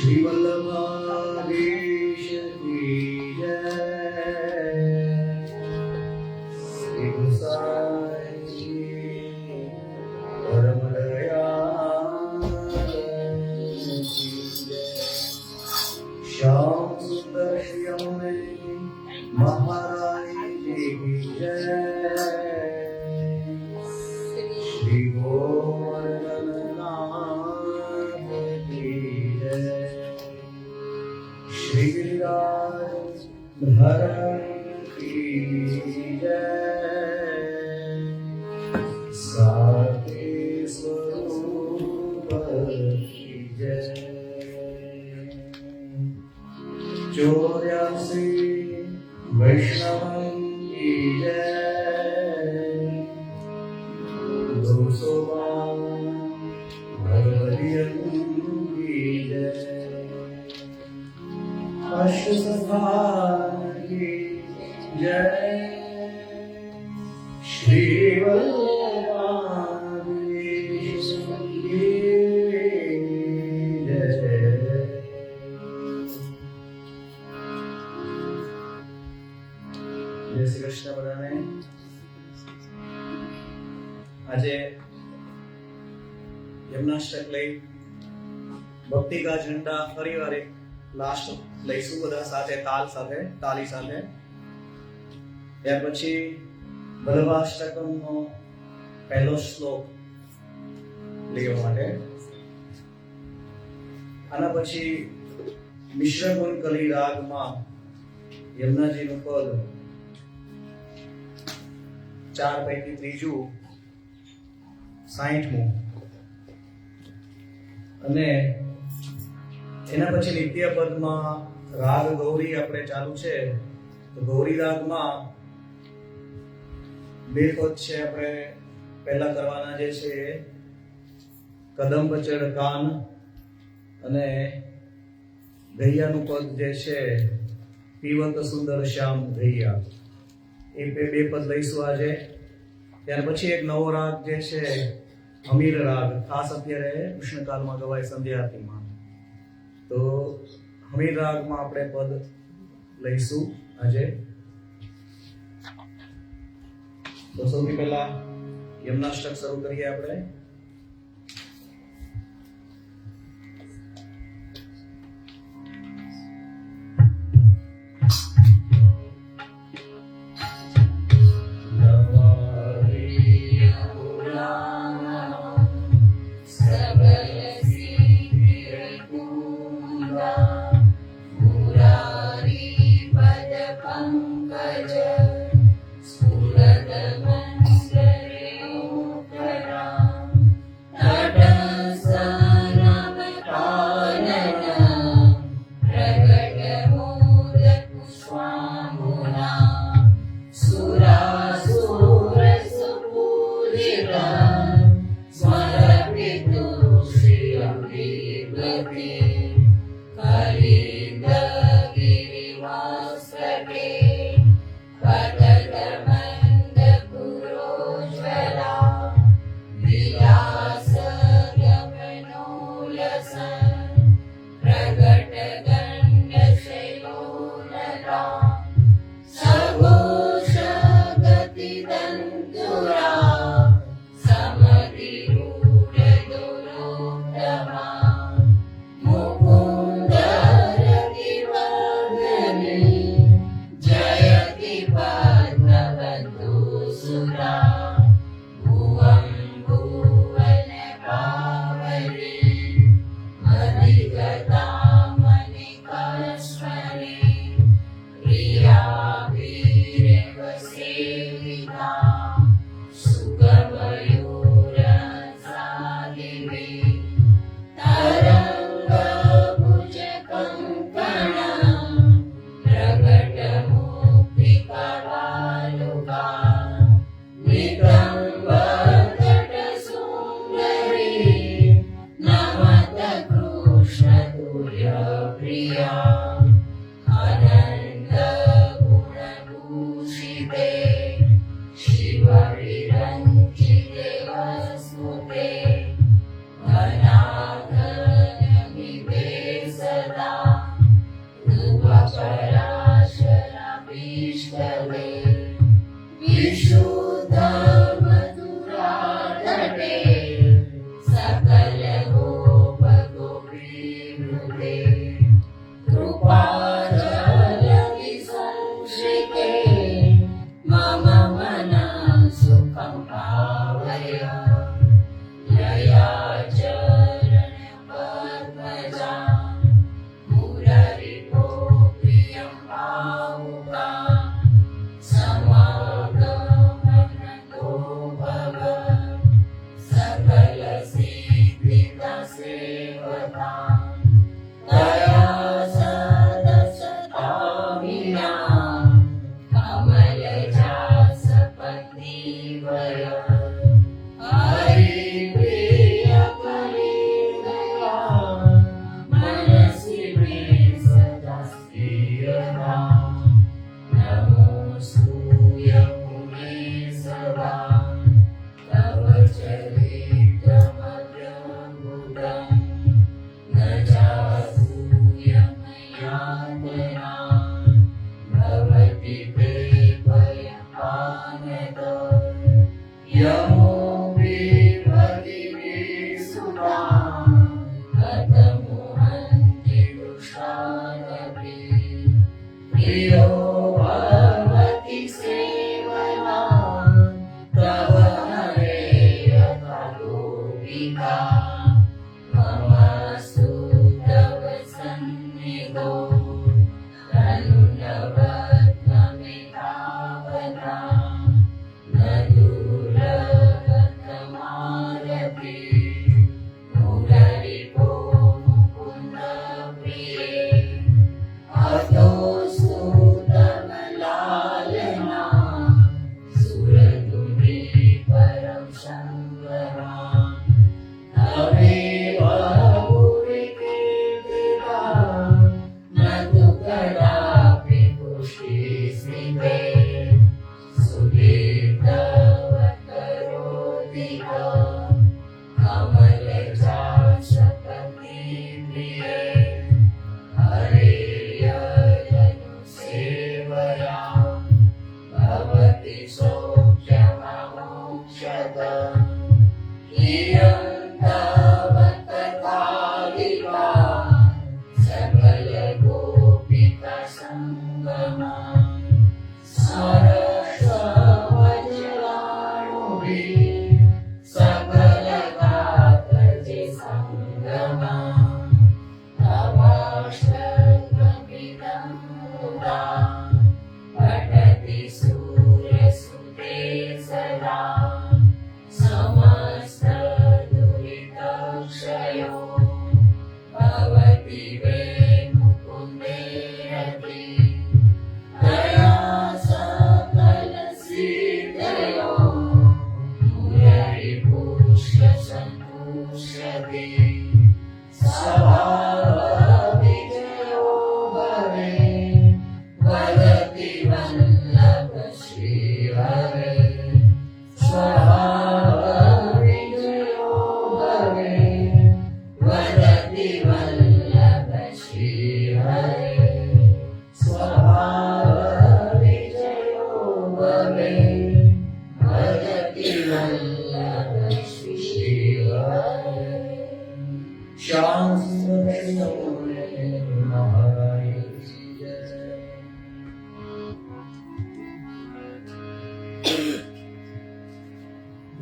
श्री वल्लभाधीश की जय। श्री गोसाई जी परम दयाल की जय। श्याम सुंदर श्याम महाराज जी की जय। श्री गोवर्धननाथ की जय। श्री गिरिराज धरण की जय। साके स्वरूप की जय। 84 वैष्णव की जय। 201 भगवतियन की जय। अष्टसखान की जय। श्री वल्लभाधीश की जय। जय श्री कृष्ण बधाने। આજે યમનાષ્ટક લઈ ભક્તિ કા ઝંડા ફરીવાર એક લાસ્ટ લઈશું બધા સાથે તાલી સાથે ત્યાર પછી વલ્લભાષ્ટકમનો પહેલો શ્લોક લેવા માટે આના પછી મિશ્ર ગુણ કલી રાગમાં યમુનાજીનું પદ 4 પૈકી ત્રીજું 60મું અને એના પછી નિત્ય પદમાં રાગ ગૌરી આપણે ચાલુ છે તો ગૌરી રાગમાં 2 પદ છે આપણે પહેલા કરવાના જે છે કદમ પચડ કાન અને ગૈયાનું પદ જે છે પીવત સુંદર શ્યામ ગૈયા એ 2 પદ લઈશું આજે. ત્યાર પછી એક નવો રાગ જે છે હમીર રાગ ખાસ અત્યારે કૃષ્ણકાલમાં ગવાય સંધ્યા આરતીમાં તો હમીર રાગમાં આપણે પદ લઈશું આજે. તો સૌથી પહેલા યમનાષ્ટક શરૂ કરીએ આપણે. Anagani Vesa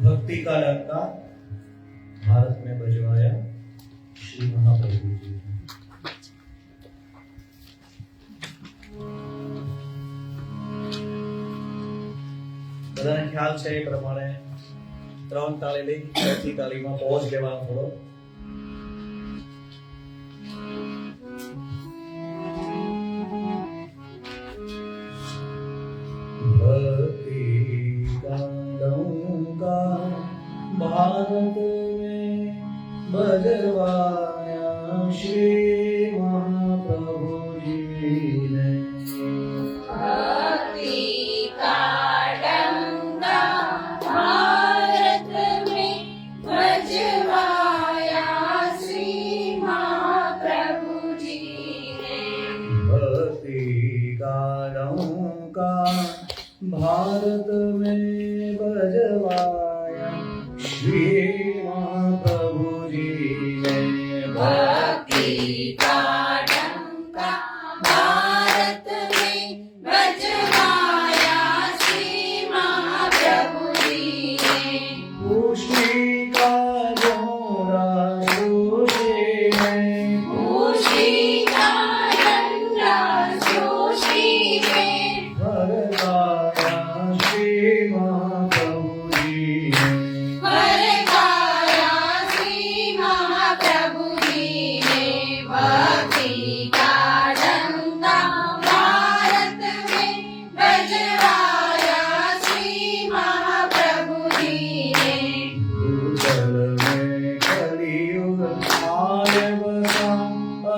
भक्ति का डंका भारत में बजवाया श्री महाप्रभु जी ने। બધાને ખ્યાલ છે એ પ્રમાણે 3 તાળી લઈ 4થી તાળીમાં પોઝ લેવાનો થોડો. भक्ति का डंका भारत में बजवाया श्री महाप्रभु जी ने। भक्ति का डंका भारत में बजवाया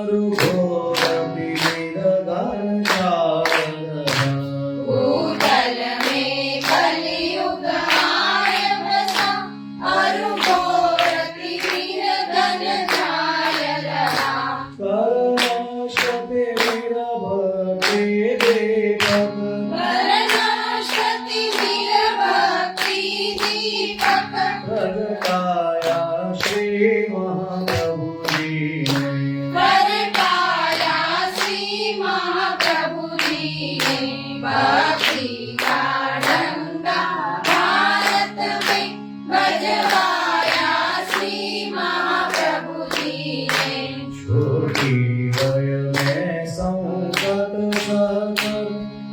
घोर विविध घन चारण भूतल में कलियुग आय बसा अरु घोर त्रिविध घन छाय रहा कर्णशते वीर भक्ति दीपक वर्णशति वीर भक्ति दीपक प्रगटाया श्री महाप्रभु जी ने प्रगटाया श्री महाप्रभु जी ने भक्ति का डंका भारत में बजवाया श्री महाप्रभु जी ने छोटी वय में संकट सकर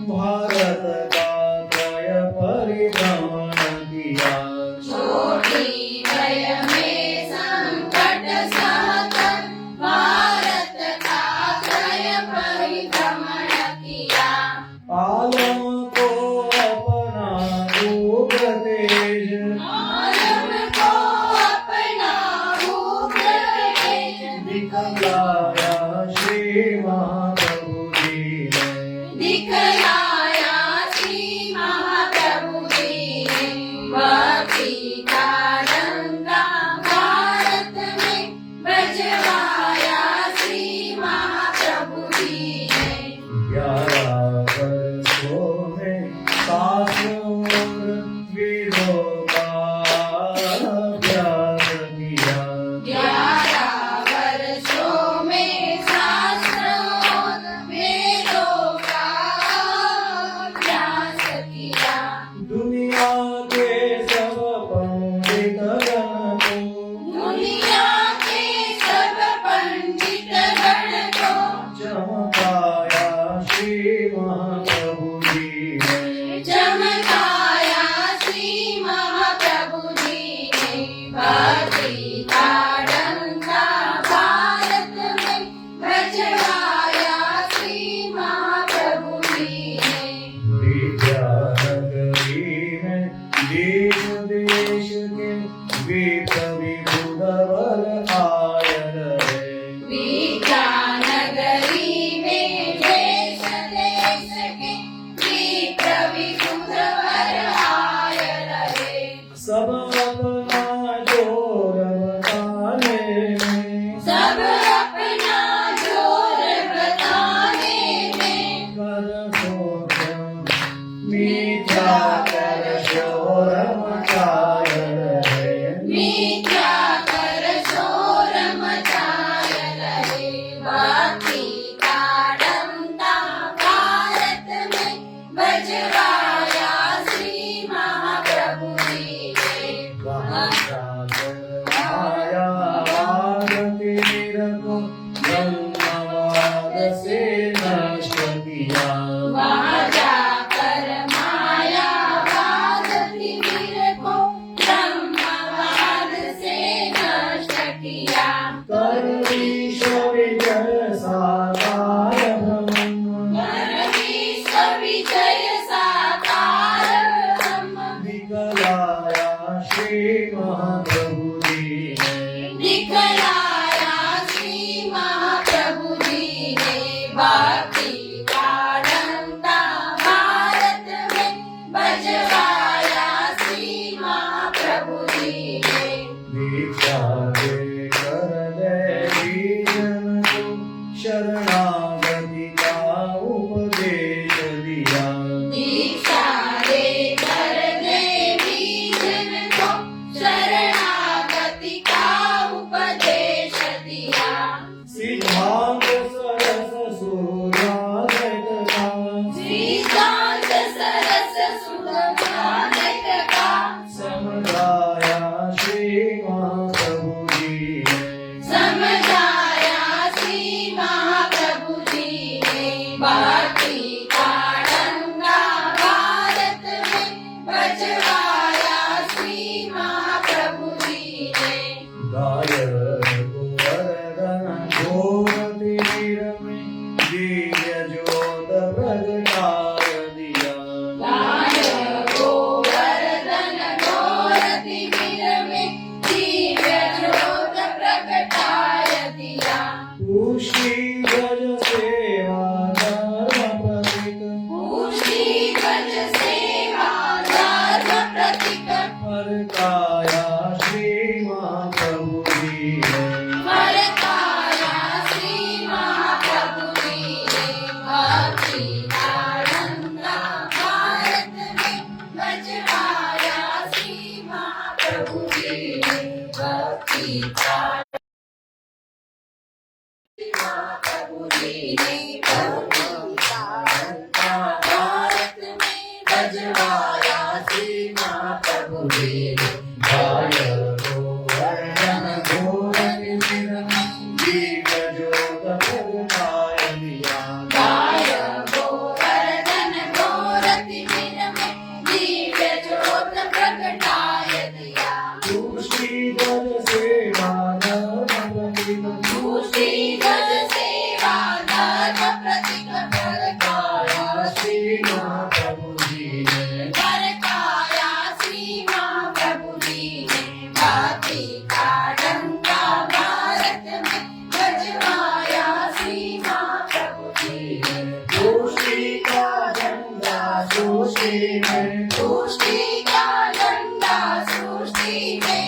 भारत का त्रय परिभ्रमण किया छोटी वय में संकट सहकर भारत का त्रय परिभ्रमण किया आलम को अपना उग्र तेज आलम को अपना उग्र तेज दिखलाया श्री महाप्रभु जी ने दिखलाया श्री महाप्रभु जी ने भक्ति का डंका भारत में बजवाया श्री महाप्रभु जी ने 11 वर्षों में शास्त्रों और वेदों का अभ्यास किया 11 वर्षों में पुष्टि गज सेवा धर्म प्रतीक पुष्टि गज सेवा धर्म प्रतीक हर काया श्री महाप्रभु जी ने हर काया श्री महाप्रभु जी ने भक्ति आनंदा भारत में बजवाया श्री महाप्रभु जी ने भक्ति महाप्रभु जी ने भक्ति आनंदा भारत में बजवाया श्री महाप्रभु जी ने गाय गोवर्धन घोर दिव्य ज्योत प्रगटायनिया गाय गोवर्धन गोरति में दिव्य ज्योत प्रगटाय दिया पुष्टि गज सेवा धर्म प्रतीक पुष्टि गज सेवा धर्म प्रतीक हर काया श्री महाप्रभु जी ने हर काया श्री महाप्रभु जी ने भक्ति का डंका भारत में बजवाया श्री महाप्रभु जी ने पुष्टि का झंडा सृष्टि में पुष्टि का डंडा सृष्टि में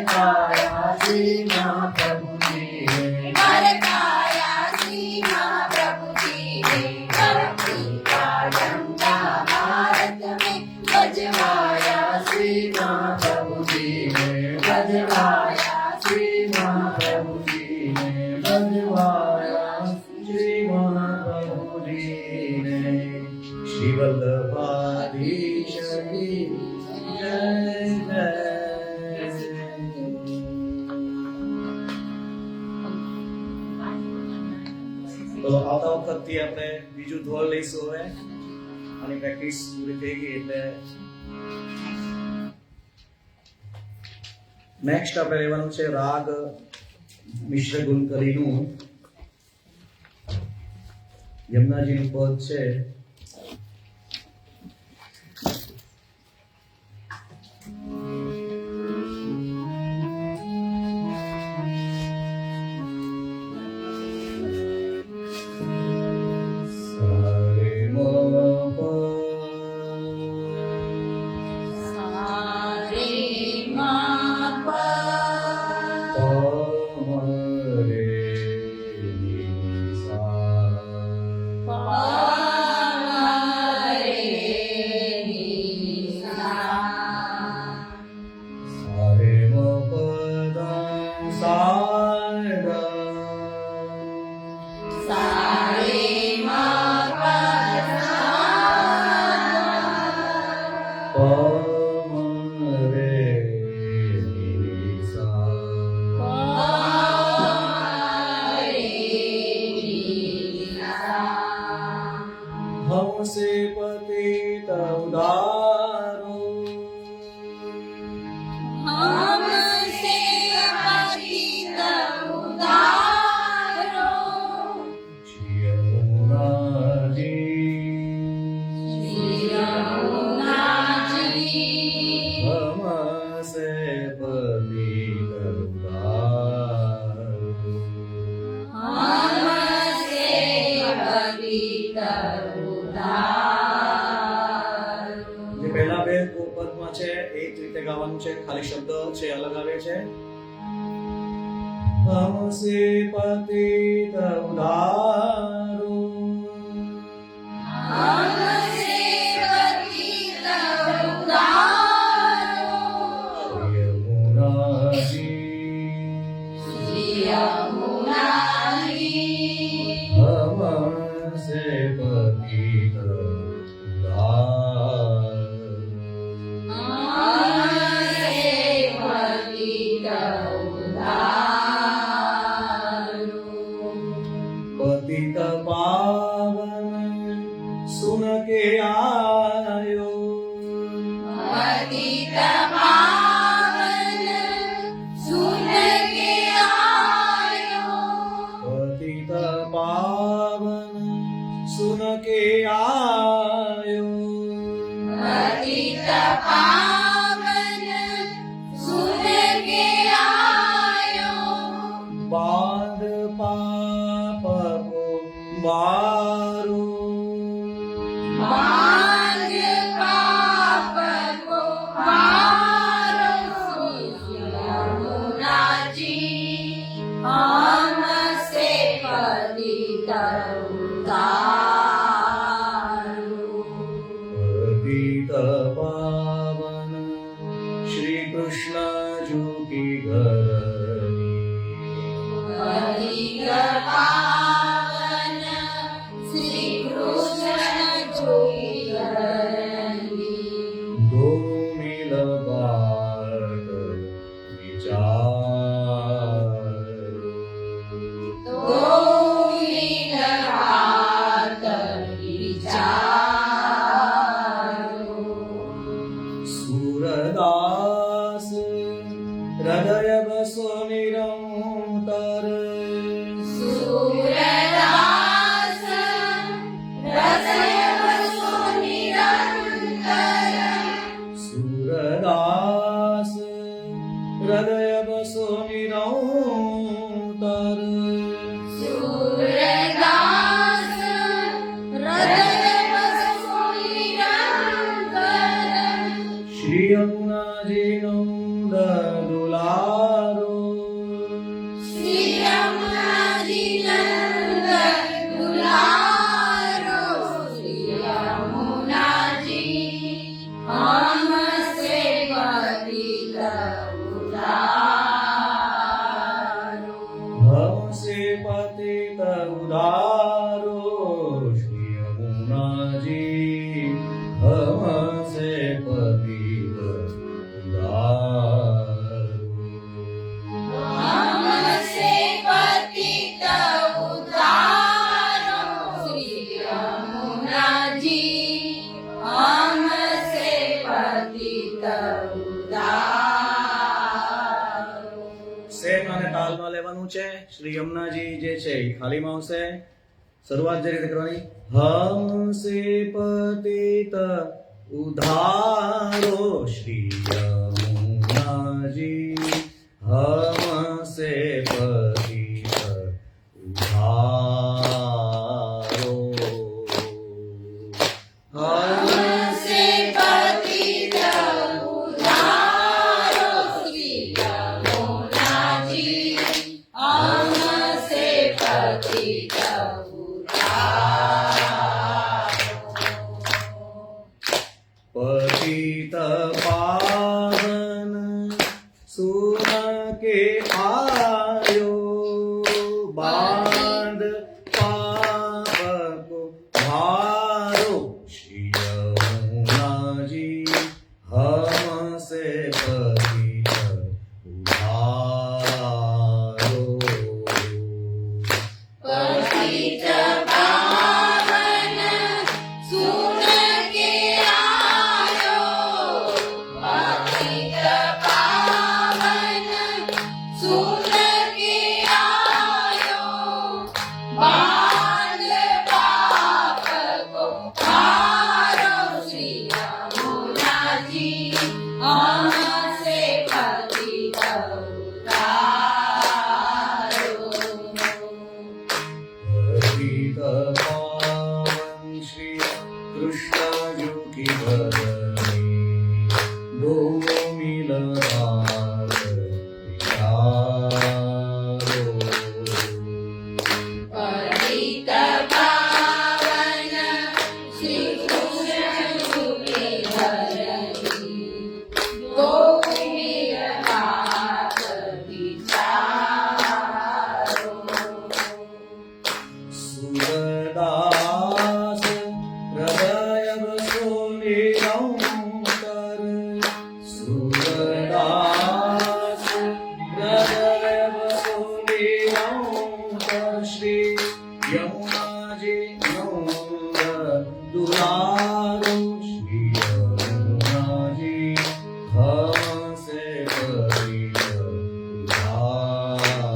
काया श्री महाप्रभु जी ने हर काया श्री महाप्रभु जी ने भक्ति का डंडा भारत में बजवाया श्री महाप्रभु जी ने बजवाया श्री महाप्रभु जी ने बजवाया श्री महाप्रभु जी ने श्री वल्लभाधीश की जय जय। તો આવતા વખતથી આપણે બીજું ધોળ લઈશું હવે અને પ્રેક્ટિસ પૂરી થઈ ગઈ એટલે નેક્સ્ટ આપણે લેવાનું છે રાગ મિશ્ર ગુલકરીનું યમુનાજીનું પદ છે हमसे पतित उदारो हमसे पतित उदारो यमुना जी यमुना जी हमसे पतित उदारो हमसे पतित જે પહેલા બે પદમાં છે એ જ રીતે ગાવાનું છે ખાલી શબ્દ છે અલગ આવે છે हमसे पतित उदारो हमसे पतित उदारो यमुना जी यमुना जी हमसे पतित उदारो हमसे पतित उदारो पतित पावन सुन के आयो पतित पावन सुन के आयो पतित पावन सुन के आयो पतित पावन सुन के आयो बांध पार વારો માંગ પાપ કો વારો યમુનાજી हमसे पतित उद्धारो पतित पावन श्री कृष्ण जू की घरनी पतित पावन श्री कृष्ण जोगी दो मिल बाट विचार तो मिलहात विचारो सूरदास हृदय बसो निरंतर सूरदास हृदय बसो निरंतर सूरदास हृदय बसो निरंतर सूरदास हृदय बसो निरंतर श्री यमुना जी नंद दुलारो श्री यमुनाजी नंद दुलारो श्री यमुनाजी हमसे पतित उद्धारो हमसे पतित उदारो श्री यमुना जी हमसे पतित उदारो हमसे पतित उद्धारो श्री यमुनाजी हमसे पतित उद्धारो સેમ અને તાલમાં લેવાનું છે શ્રી યમુનાજી જે છે એ ખાલીમાં આવશે શરૂઆત જે રીતે કરવાની હમસે પતિત ઉધારો શ્રી યમુનાજી હમસે પતિત ઉધારો हमसे पतित उद्धारो श्री यमुनाजी हमसे पतित उद्धारो पतित पावन सुन के आयो बांध पाप को भारो श्री यमुना जी हमसे पतित उधारो पतित पावन सुन के आयो पतित पावन सुन के आयो बाल पाप को हारो श्री यमुनाजी हमसे पतित उद्धारो पतित पावन श्री कृष्ण जू की भरणी दो मिलदार विचारो पतित पावन श्री कृष्ण के धरणी गोविंद हाथ विचारो सूरदास हृदय बसो निरंतर सूरदास हृदय बसो निरंतर श्री यमुना जी नंद दुलारो श्री यमुना जी हमसे पतित उधारो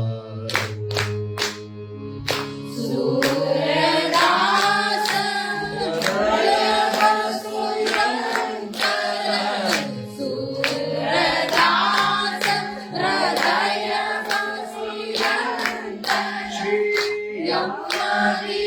सूरदास हृदय बसो निरंतर सूरदास हृदय बसो निरंतर श्री यमुनाजी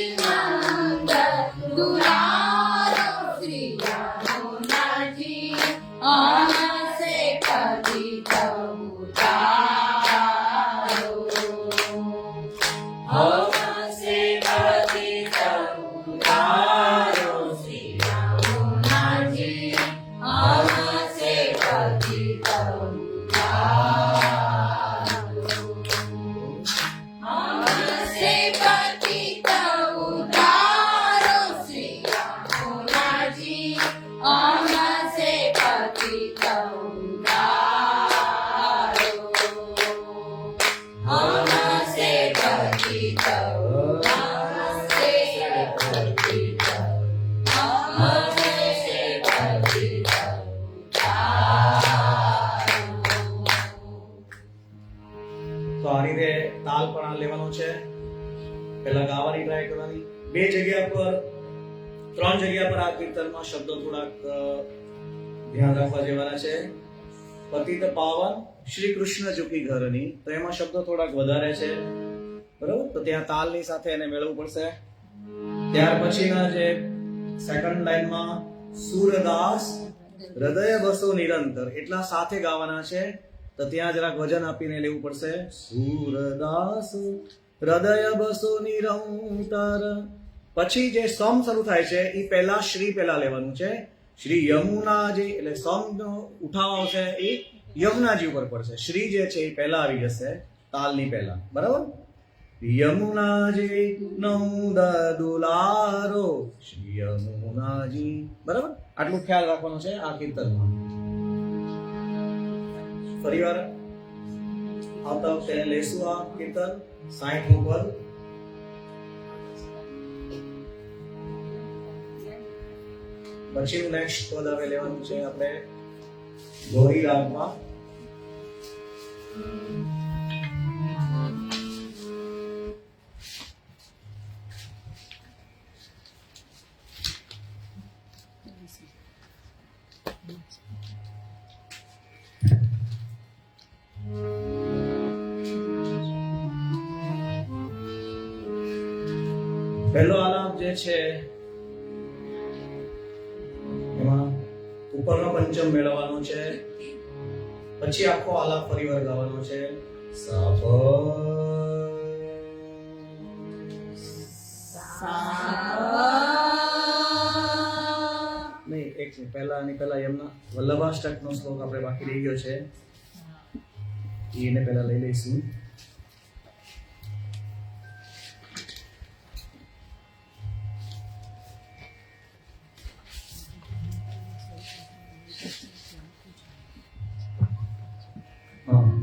नमस्ते भक्ति नमस्ते भक्ति તો આ રીતે તાલ પણ આ લેવાનો છે. પહેલા ગાવાની ટ્રાય કરવાની. બે જગ્યા પર, ત્રણ જગ્યા પર આ કીર્તનમાં શબ્દો થોડાક ધ્યાન રાખવા જેવાના છે. પતિત પાવન શ્રી કૃષ્ણ ઝુકી ઘરની, તો એમાં શબ્દો થોડાક વધારે છે, બરોબર? તો ત્યાં તાલની સાથે એને મેળવવું પડશે. ત્યાર પછીના જે સેકન્ડ લાઈનમાં સુરદાસ હૃદય બસો નિરંતર, એટલા સાથે ગાવાના છે, તો ત્યાં જરાક વજન આપીને લેવું પડશે. સુરદાસ હૃદય બસો નિરંતર. પછી જે સમ શરૂ થાય છે એ પહેલા શ્રી પહેલા લેવાનું છે. શ્રી યમુનાજી, એટલે સમ ઉઠાવ આવશે એ યમુનાજી ઉપર પડશે. શ્રી જે છે એ પહેલા આવી જશે તાલની પહેલા, બરાબર? યમુનાજી નંદ દુલારો, શ્રી યમુનાજી, બરાબર? આટલું ખ્યાલ રાખવાનો છે આ કીર્તનમાં. ફરી વાર આવતા વખતે લેશું આ કીર્તન 60 પદ. પછીનું નેક્સ્ટ પદ હવે લેવાનું છે આપણે ગૌરી રાગમાં. પહેલો આલાપ જે છે એમાં ઉપરનો પંચમ મેળવવાનો છે, પછી આખો આલાપ ફરીવાર ગાવાનો છે. સાપ નહીં, એક મિનિટ પહેલા એમના વલ્લભાષ્ટકનો શ્લોક આપણે બાકી રહી ગયો છે, એને પહેલા લઈ લઈશું.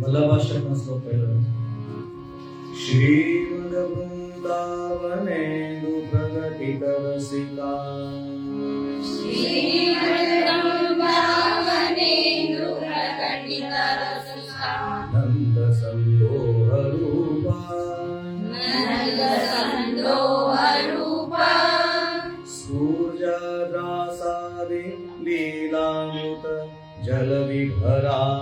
વલ્લભાષ્ટકનો શ્લોક પહેલો. શ્રીમદ વૃંદાવને પ્રગટિત રસિકા, નંદ સંદોહ રૂપા, સૂર્યદાસાદિ લીલામૃત જલ વિભરા,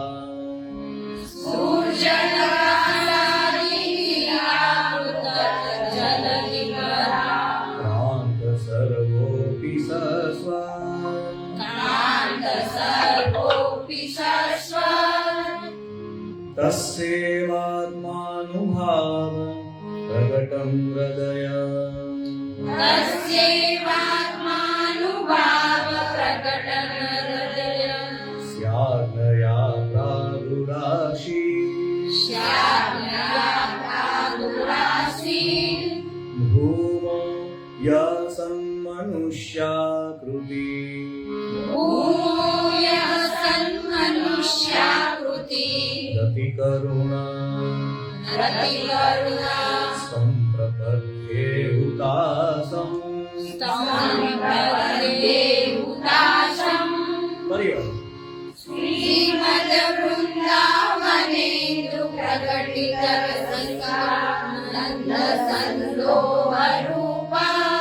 ક્રાંત સર્વોપી સસ્વા, તસ્યેવાત્માનુભાવ પ્રગટં હૃદય, સ્યાગ્નયા પ્રાદુરાશી, ભૂમો યસન્મનુષ્યાકૃતિ, રતિ કરુણા સંપ્રપદ્યે હુતાસં. પરિવાર શ્રીમદ વૃંદાવનેન્દ્ર પ્રગટિત રસિકા, નંદ સંદોહ રૂપા,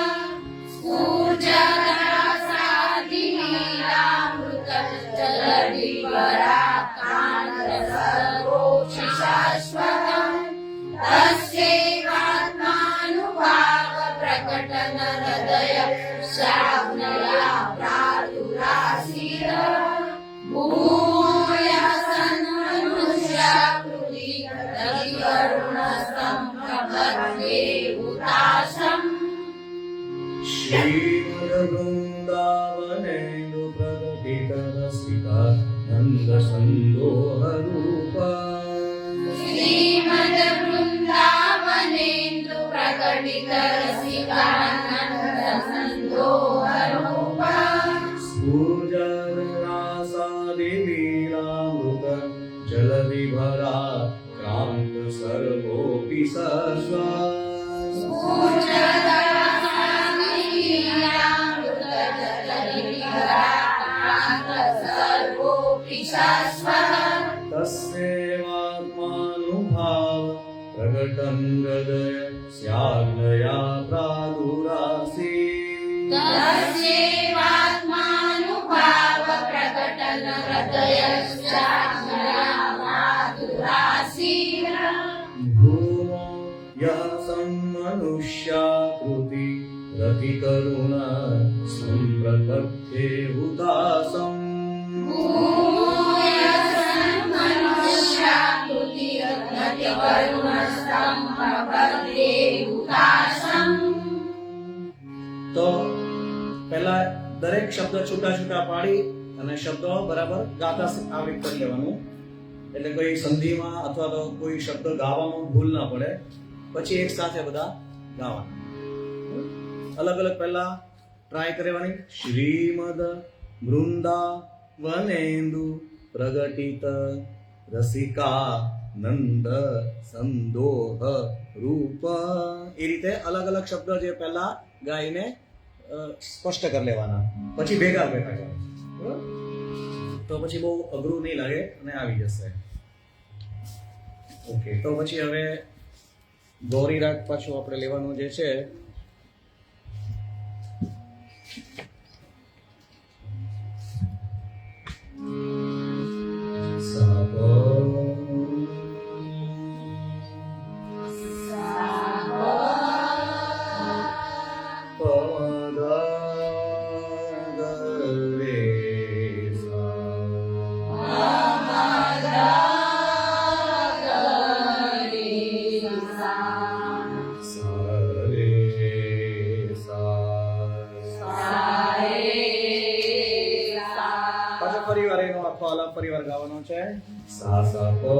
સૂર્યદાસાદિ લીલામૃત જલ વિભરા, કાંત સર્વોપી શાશ્વતં, તસ્યૈવાત્માનુભાવ પ્રકટન હૃદય, શ્યાગ્નયા પ્રાદુરાશીર, શ્રીમદ વૃંદાવનેન્દ્ર પ્રગટિત રસિકા, નંદ સંદોહ રૂપા, શ્રીમદ વૃંદાવનેન્દ્ર પ્રગટિત રસિકા, નંદ સંદોહ રૂપા, સૂર્યદાસાદિ લીલામૃત જલ વિભરા, ક્રાંત સર્વોપી સસ્વા, દયા પ્રાદુરાસી તસ્યૈવાત્માનુભાવ પ્રકટન હૃદયશ્ચામરાધુરાસી ભૂમો યહ સન્મનુષ્યાકૃતિ રતિ કરુણ સંપ્રકથ્યે હુતાસં તો પહેલા દરેક શબ્દ છૂટા છૂટા પાડી અને શબ્દો બરાબર ગાતા આવડી કરી લેવાનું, એટલે કોઈ સંધિમાં અથવા તો કોઈ શબ્દ ગાવામાં ભૂલ ના પડે. પછી એક સાથે બધા ગાવાના. અલગ અલગ પહેલા ટ્રાય કરવાની. શ્રીમદ વૃંદાવનેન્દુ પ્રગટિત રસિકા નંદ સંદોહ રૂપ, એ રીતે અલગ અલગ શબ્દ જે પહેલા ગાઈને સ્પષ્ટ કરી લેવાના, પછી ભેગા ભેગા ગાવ. તો પછી બહુ અઘરું નહીં લાગે અને આવી જશે. ઓકે, તો પછી હવે ગૌરી રાગ પાછું આપણે લેવાનું જે છે. પરિવાર એનો આખો અલગ પરિવાર ગાવાનો છે. સા સા પો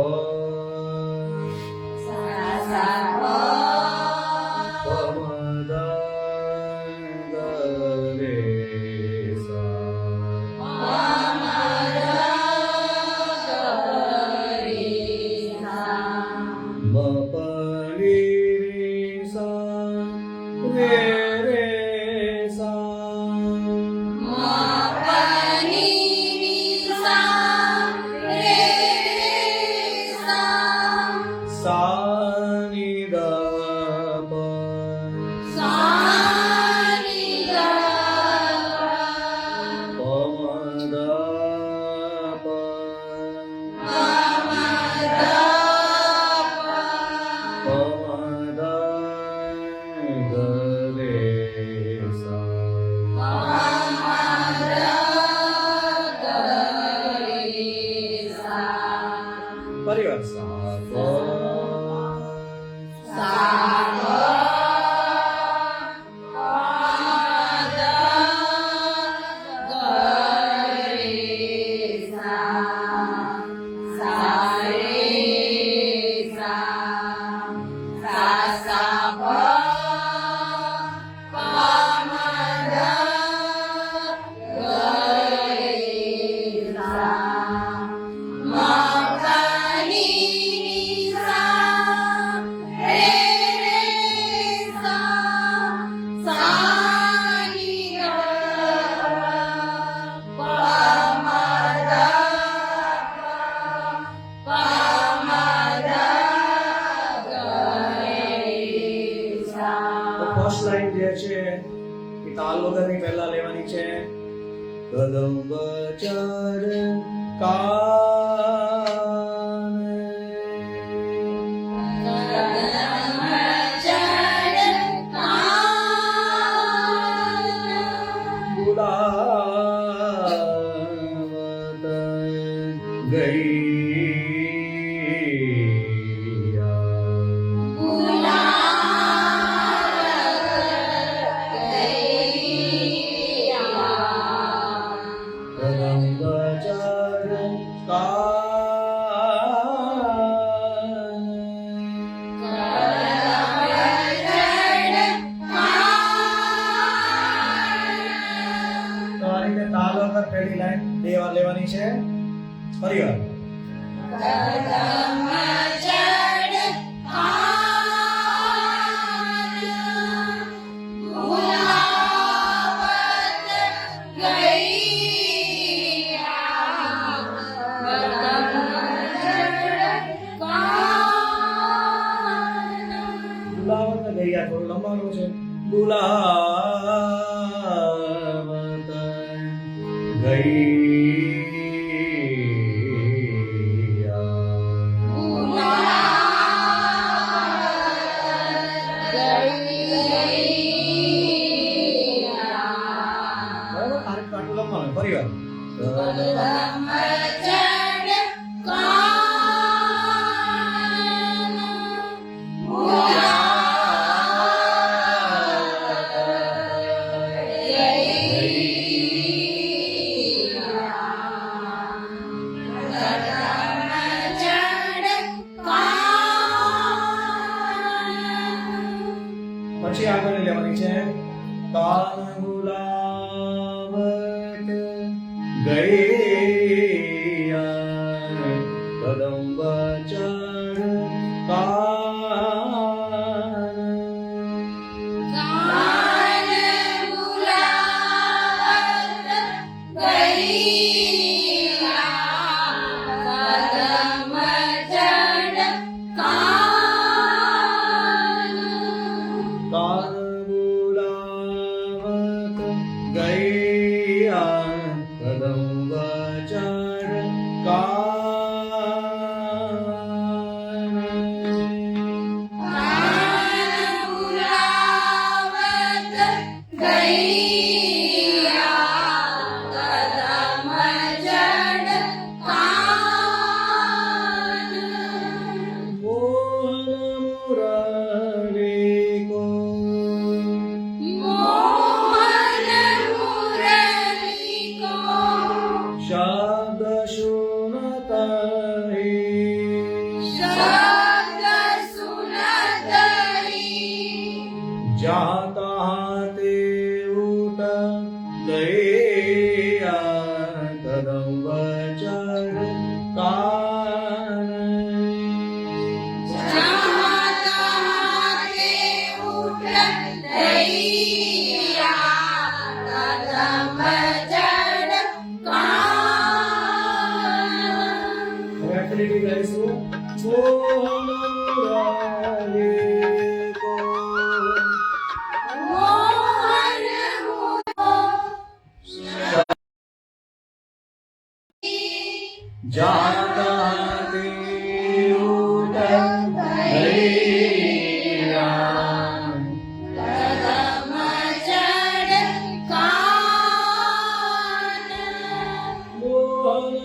પરિવાર ફર્સ્ટ લાઈન જે છે એ તાલ વગરની પહેલા લેવાની છે. કદંબ ચર કાન ગુલાવત ગઈ પહેલી લાઈન બે વાર લેવાની છે. પરિવાર ગુલાવત ગૈયા થોડું લંબાવવાનું ગાવાનું છે. ગુલાવત ગૈયા. બરાબર? આ રીતનું આટલું લખવાનું. ફરી વાર. પછી આગળ લેવાની છે કાન ગુલાવત ગૈયા કદંબ ચડ કાન. કાન ગુલાવત ગૈયા કદંબ ચડ કાન. મોહન મુરલી કો શબ્દ સુનત હે જાતા તે ઉઠ ગૈયા કદંબ ચડ કાન. હવે એક્ટિવિટી કરીશું. મોહન મુરલી કો જાતા તે ઉઠ ગૈયા. મોહન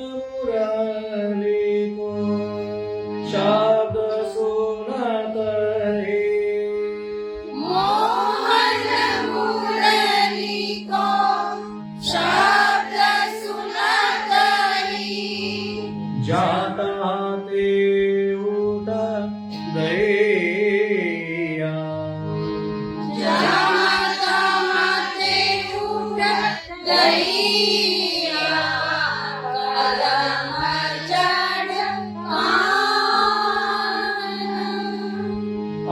મુરલી કો શબ્દ સુનત હે જાતા તે ઉઠ ગૈયા.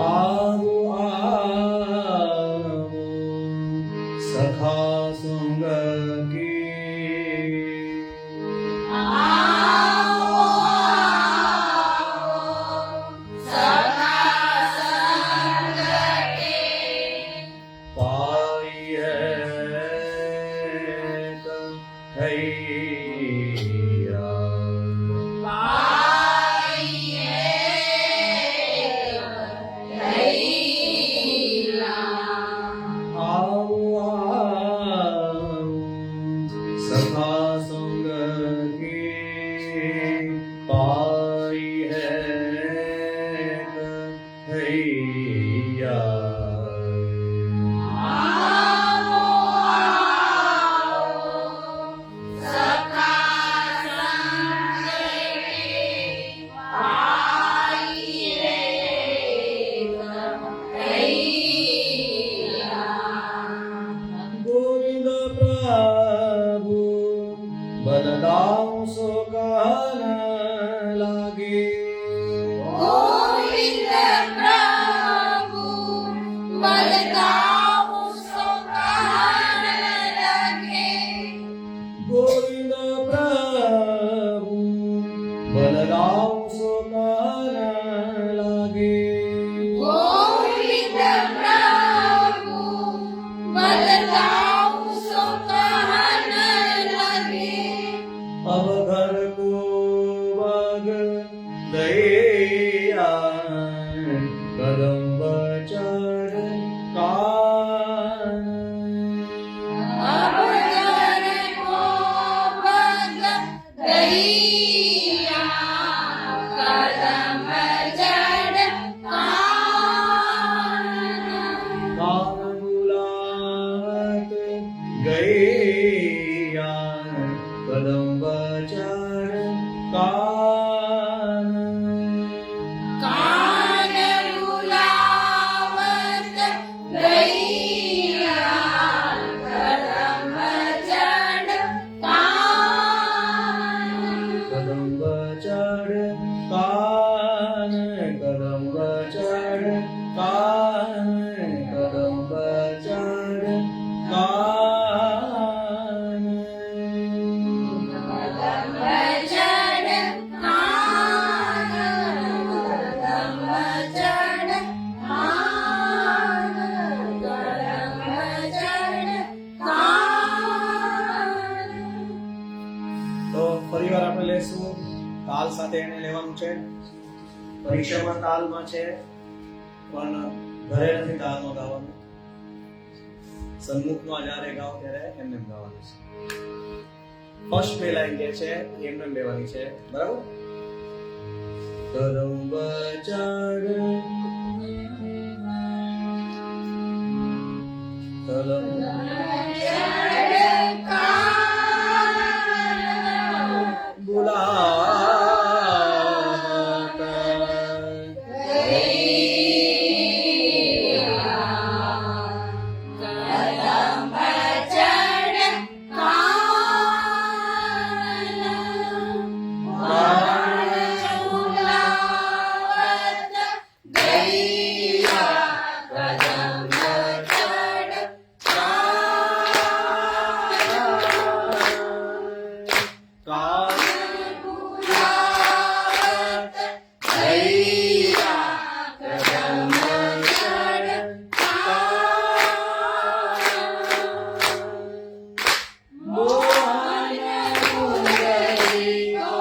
આવો આવો સખા સંગ કી પાઈ હૈયા. આવો આવો સખા સંગ કી પાઈ હૈયા. ગોવિંદ પ્રભુ બલદાવ સો કહન લાગે. ગોવિંદ પ્રભુ બલદાવ સો કહન લાગે. ગોવિંદ પ્રભુ કાન અબજર કો ભગ દૈયા કદમ જડ કાન કાન બુલાત ગૈયા કદમ બચાડ કાન કાન બુલાવત ગૈયા કદમ જડ કાન કદમ બચાડ કાન કદમ બચાડ કાન કદમ બચાડ કાન કદમ જડ કાન કદમ જડ કાન કદમ જડ કાન તો ફરીવાર આપણે લેશું તાલ સાથે એને લેવાનું છે પરીક્ષામાં તાલમાં છે પણ ઘરે નથી તાલમાં ગાવાનું સન્મુખમાં જ્યારે ગાઓ ત્યારે એમને ગાવાનું છે ફર્સ્ટ બે લાઈન જે છે એમને લેવાની છે બરાબર કદમ બચાડ કદમ જડ કાન બુલાવત કદમ જડ કાન બોલાવત ગૈયા કદમ જડ કાન બોલાવત ગૈયા કદમ જડ મોહન મુરલી કો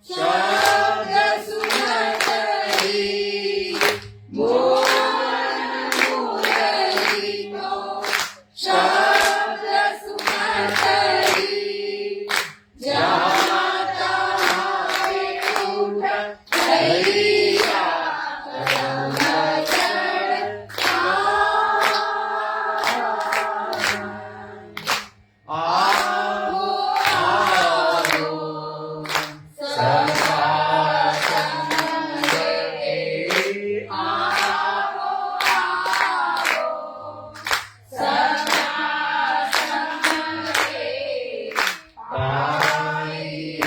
શબ્દ સુનતરી મોહન મુરલી કો શબ્દ સુનતરી જાતા હે ઉઠ ગૈયા કદમ જડ આવો આવો સખા સંગે આવો આવો સખા સંગે આઈ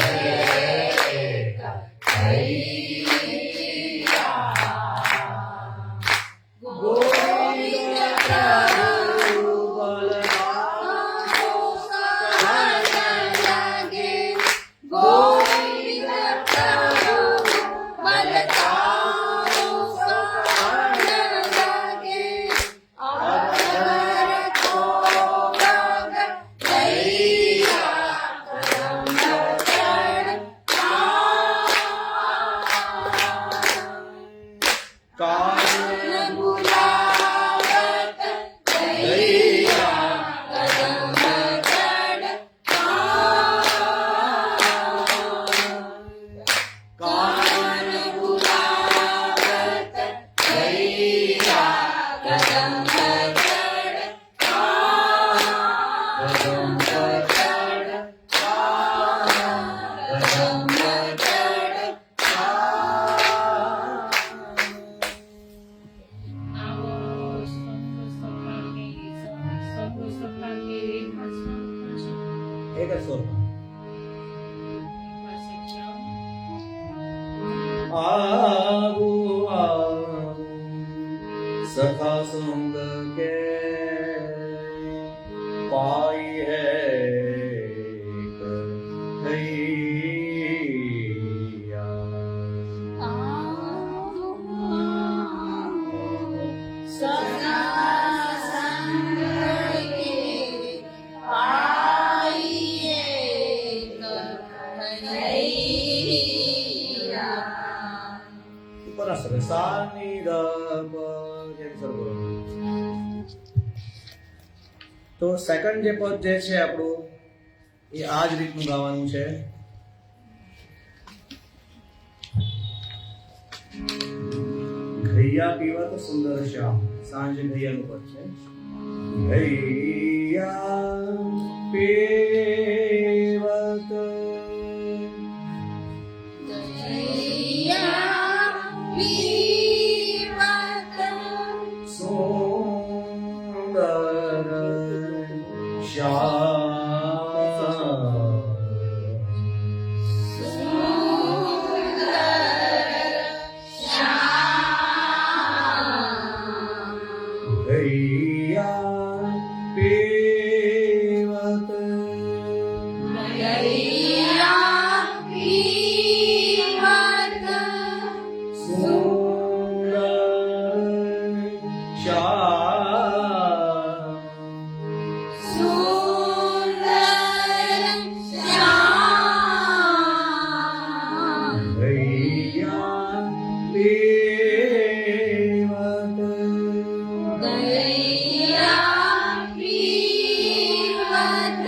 એક ગૈયા ગોવિંદ પ્રભુ ગોવિંદ પ્રભુ બલતાઓ સહન લાગે અવર કો ભગ ગૈયા કદમ જડ કાન બુલાવત ગૈયા કદમ જડ કાન બુલાવત ગૈયા કદમ જડ કદમ બચાડ કદમ જડ એક જ સ્વરમાં આવો આવો સખા સંગ કે પાઈ હૈ ગૈયા સદા સંગ કે આઈએ ઉપર સર સા ની દ પ કેમ સર બોલો તો સેકન્ડ જે પદ જે છે આપણું એ આ જ રીતનું ગાવાનું છે. ઘૈયા પીવત સુંદર શ્યામ. સાંજે ઘૈયાનું પદ છે. ઘૈયા પીવત ગૈયા પીવત સુંદર શ્યામ. સુંદર શ્યામ. ઘૈયા પીવત ગૈયા પીવત સુંદર શ્યામ. સુંદર શ્યામ. ઘૈયા પીવત ગૈયા પીવત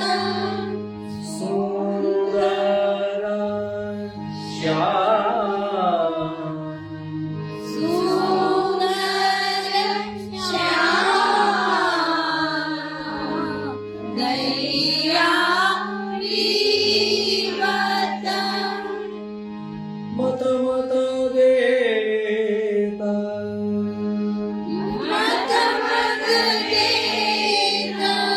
સુંદર શ્યામ. સુંદર શ્યામ. ગૈયા પીવત મત મત દેતા મત મત દેતા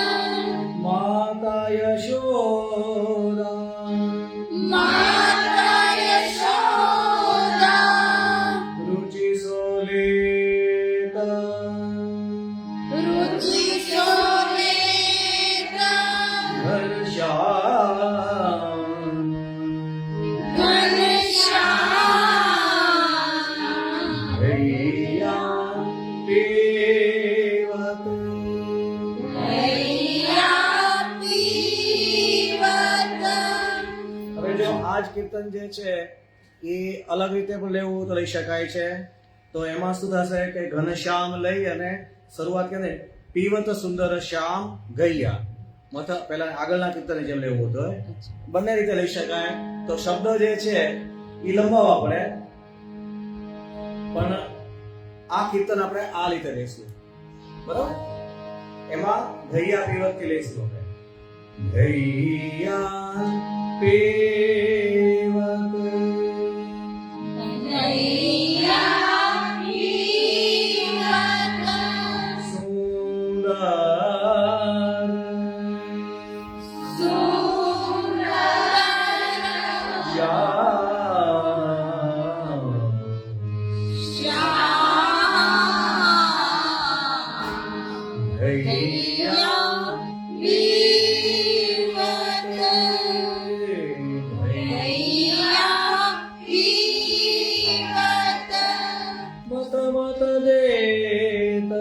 માતા યશોદા માતા યશોદા રુચિ સોલેતા રુચિ સોલેતા ઘનશ્યામ. ઘનશ્યામ. ઘૈયા પીવત ગૈયા પીવત હવે જો આ જ કીર્તન જે છે એ અલગ રીતે પણ લેવું તો લઈ શકાય છે. તો એમાં શું થશે કે ઘનશ્યામ લઈ અને શરૂઆત કરે પીવત સુંદર શ્યામ ગૈયા. પહેલા આગળના કીર્તન જેમ લેવું હતું બંને રીતે લઈ શકાય. તો શબ્દ જે છે એ લંબાવવા પડે, પણ આ કીર્તન આપણે આ રીતે લઈશું, બરાબર? એમાં ઘૈયા પીવત થી લઈશું આપણે. ઘૈયા પીવત ગૈયા પીવત સુંદર સુંદર શ્યામ. શ્યામ. ઘૈયા પીવત ગૈયા પીવત મત મત દેત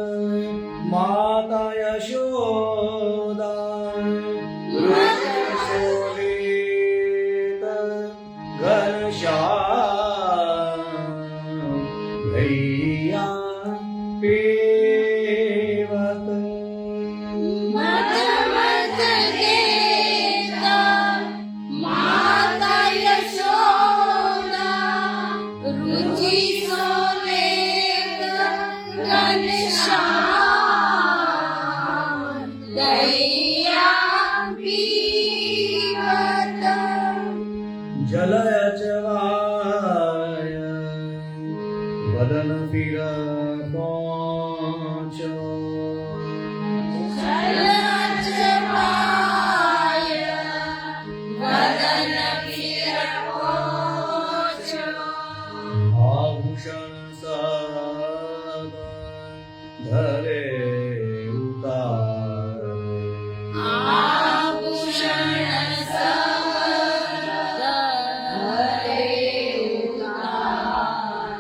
માતા યશોદા રુચિ સોલેત ઘનશ્યામ. ઘૈયા પીવત મત મત દેતા માતા યશોદા રુચિ સોલેત ઘનશ્યામ. ગૈયા પીવત જલચવાય વદન પીર પહોંચો. જલચવાય વદન પીર પહોંચો. આભૂષણ સદ ધરે ઉતાર. આભૂષણ સવર ધરે ઉતાર.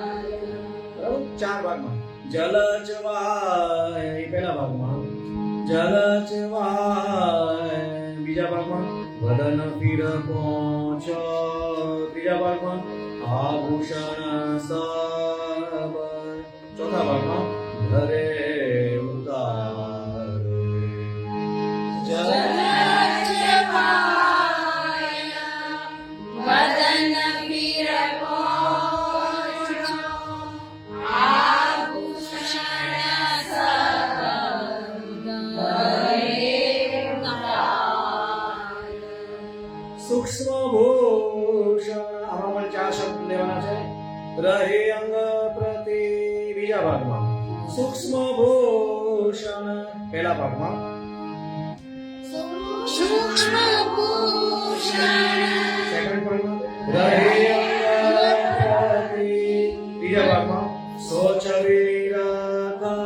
બરાબર? ચાર ભાગમાં જલચવાય એ પહેલા ભાગમાં, જલચવાય બીજા ભાગમાં, વદન પીર પહોંચો ત્રીજા ભાગમાં, આભૂષણ સબ ચોથા ભાગમાં, ઘરે ઉતાર. સૂક્ષ્મ ભૂષણ આમાં પણ 4 શબ્દ લેવાના છે. રહે અંગ પ્રતિ બીજા ભાગમાં સૂક્ષ્મ ભૂષણ પહેલા ભાગમાં સૂક્ષ્મ ભૂષણ સેકન્ડ પોઈન્ટમાં રહે અંગ પ્રતિ બીજા ભાગમાં સોચ વિરાગા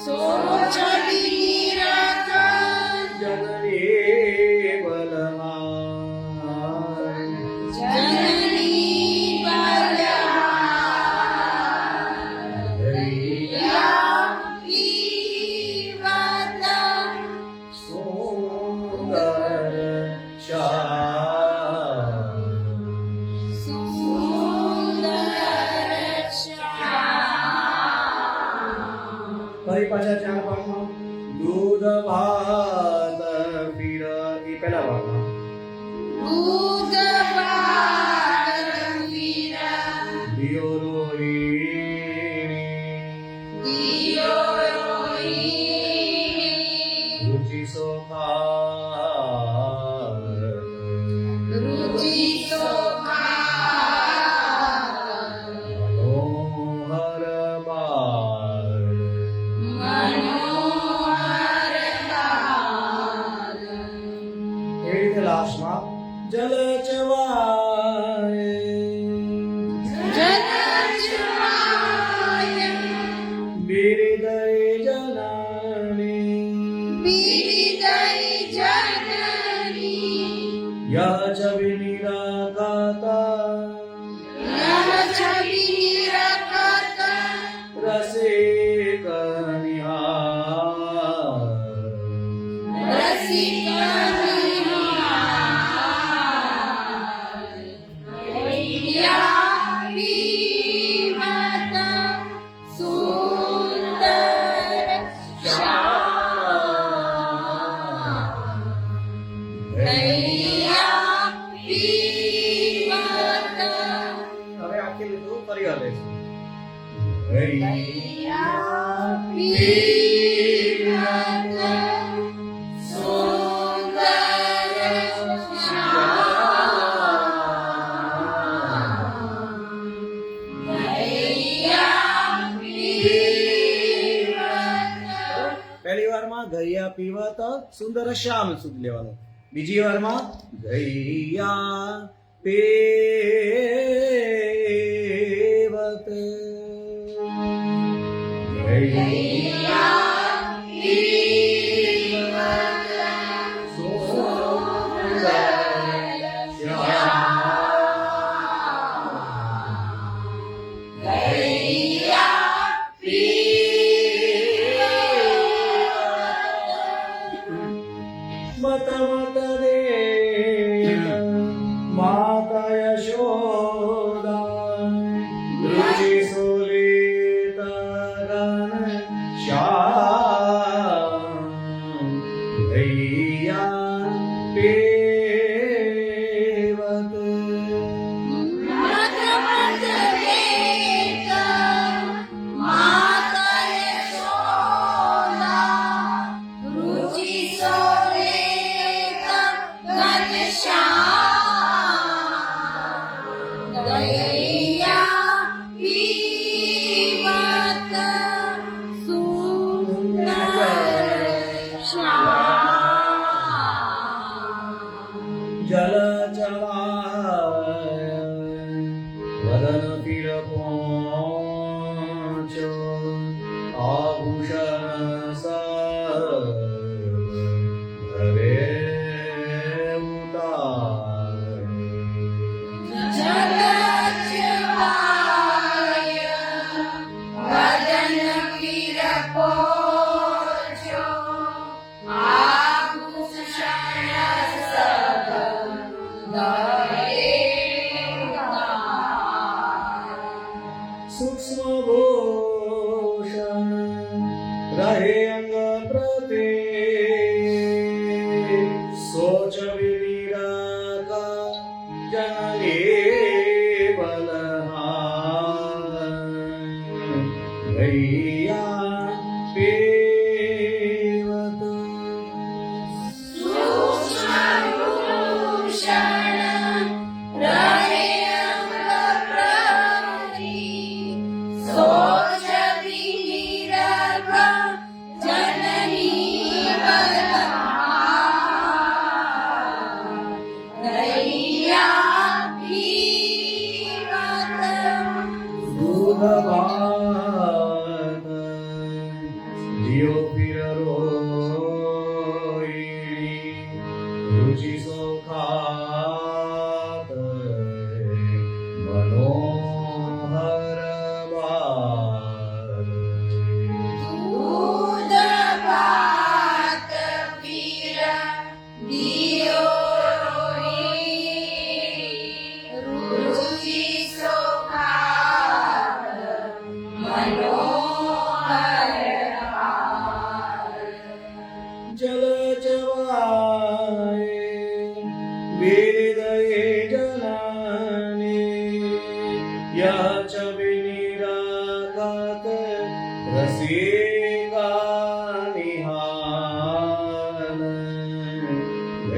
સોચ વિરાગા જનની બલહાર જનની બલહાર યા પીવતા સુંદર શ્યામ સુંદર શ્યામ ફરી પાછા 4 ભાગમાં દૂધ ભાત પીર એ પહેલા ભાગમાં દૂધ ભાત વીરા દિયો રોહિણી દિયો રોહિણી રુચિ સોખાર રુચિ સોખા મનોહર બાળ મનોહર બાલ એવી રીતે લાસ્ટમાં જલ ચવાય જનજવાય બિરદય જનની બિરદય જનની યહ ચ વિનિરાગાતા યહ ચ વિનિરગતા રસિક નિહાર રસિક નિહાર પીવતા સુંદર શ્યામ દયા પીવતા હવે આખી લીધું ફરી વાર લઈશું હૈયા પીવતા સુંદર શ્યામ દયા પીવતા પહેલી વારમાં ગૈયા પીવત સુંદર શ્યામ સુધી લેવાનું. બીજી વારમાં ગૈયા પીવત ગૈયા સુંદર મત મત દેવ માતા યશોદા રુચિ સુલિત રન શ્યામ ગૈયા પીવત જલ જવાય વદન પીર પહોંચ્યો આભૂષણ સર્વ ધરે ઉતારે સૂક્ષ્મ ભૂષણ રહે અંગ પ્રતિ સોચ વિરાગા જનની બલહાર ગૈયા પીવત સૂક્ષ્મ ભૂષણ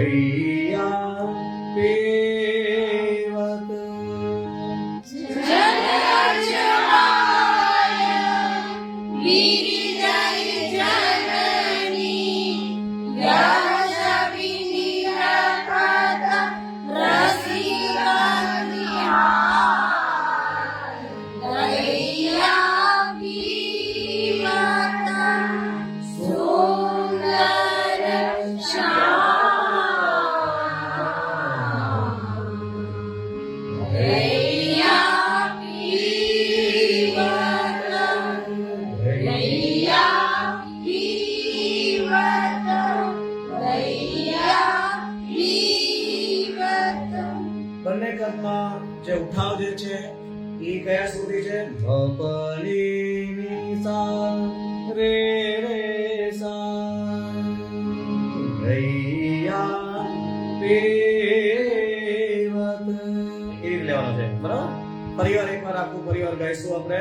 ગૈયા પીવત બંને કર્મમાં જે ઉઠાવ જે છે એ કયા સુધી છે ભપની ની સા રે રે સા ગૈયા પીવત એ રીતે લેવાનો છે બરાબર. પરિવાર એકવાર આખું પરિવાર ગાઈશું આપણે.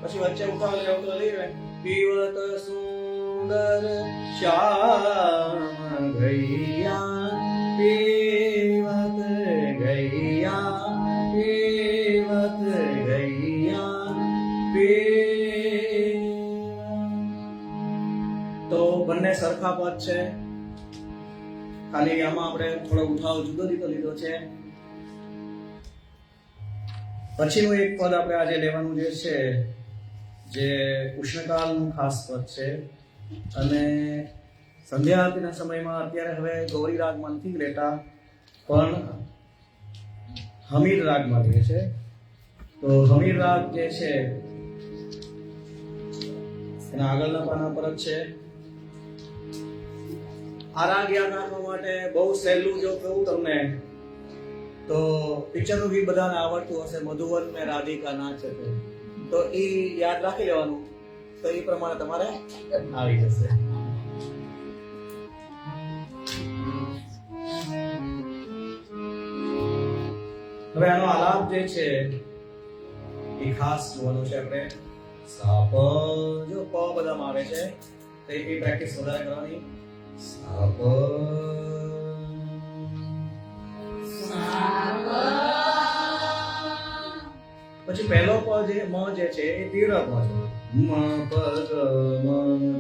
પછી વચ્ચે ઉઠાવ લેવતો લઈએ પીવત સુંદર શ્યામ ગૈયા પીવત ગૈયા પીવત ગૈયા તો બંને સરખા પદ છે, ખાલી આમાં આપણે થોડો ઉઠાવ જુદો જુદો લીધો છે. પછીનું એક પદ આપણે આજે લેવાનું જે છે જે ઉષ્ણકાલનું ખાસ પદ છે અને સંધ્યા આરતીના સમયમાં અત્યારે હવે ગૌરી રાગમાં નથી લેતા પણ હમીર રાગમાં લે છે. તો હમીર રાગ જે છે એના આગળના પાના પર જ છે. આ રાગ યાદ રાખવા માટે બહુ સહેલું જો કહું તમને તો પિક્ચરનું ગીત બધાને આવડતું હશે, મધુવન મેં રાધિકા નાચતે, તો એ યાદ રાખી લેવાનું તો એ પ્રમાણે તમારે આવી જશે. હવે આનો આલાપ જે છે એ ખાસ જોવાનું છે આપણે. સાપ જો પ બધામાં આવે છે તો એ પ્રેક્ટિસ વધારે કરવાની. સાપ પછી પહેલો પ જે મ જે છે એ તીવ્ર મ છે. મ પ ગ મ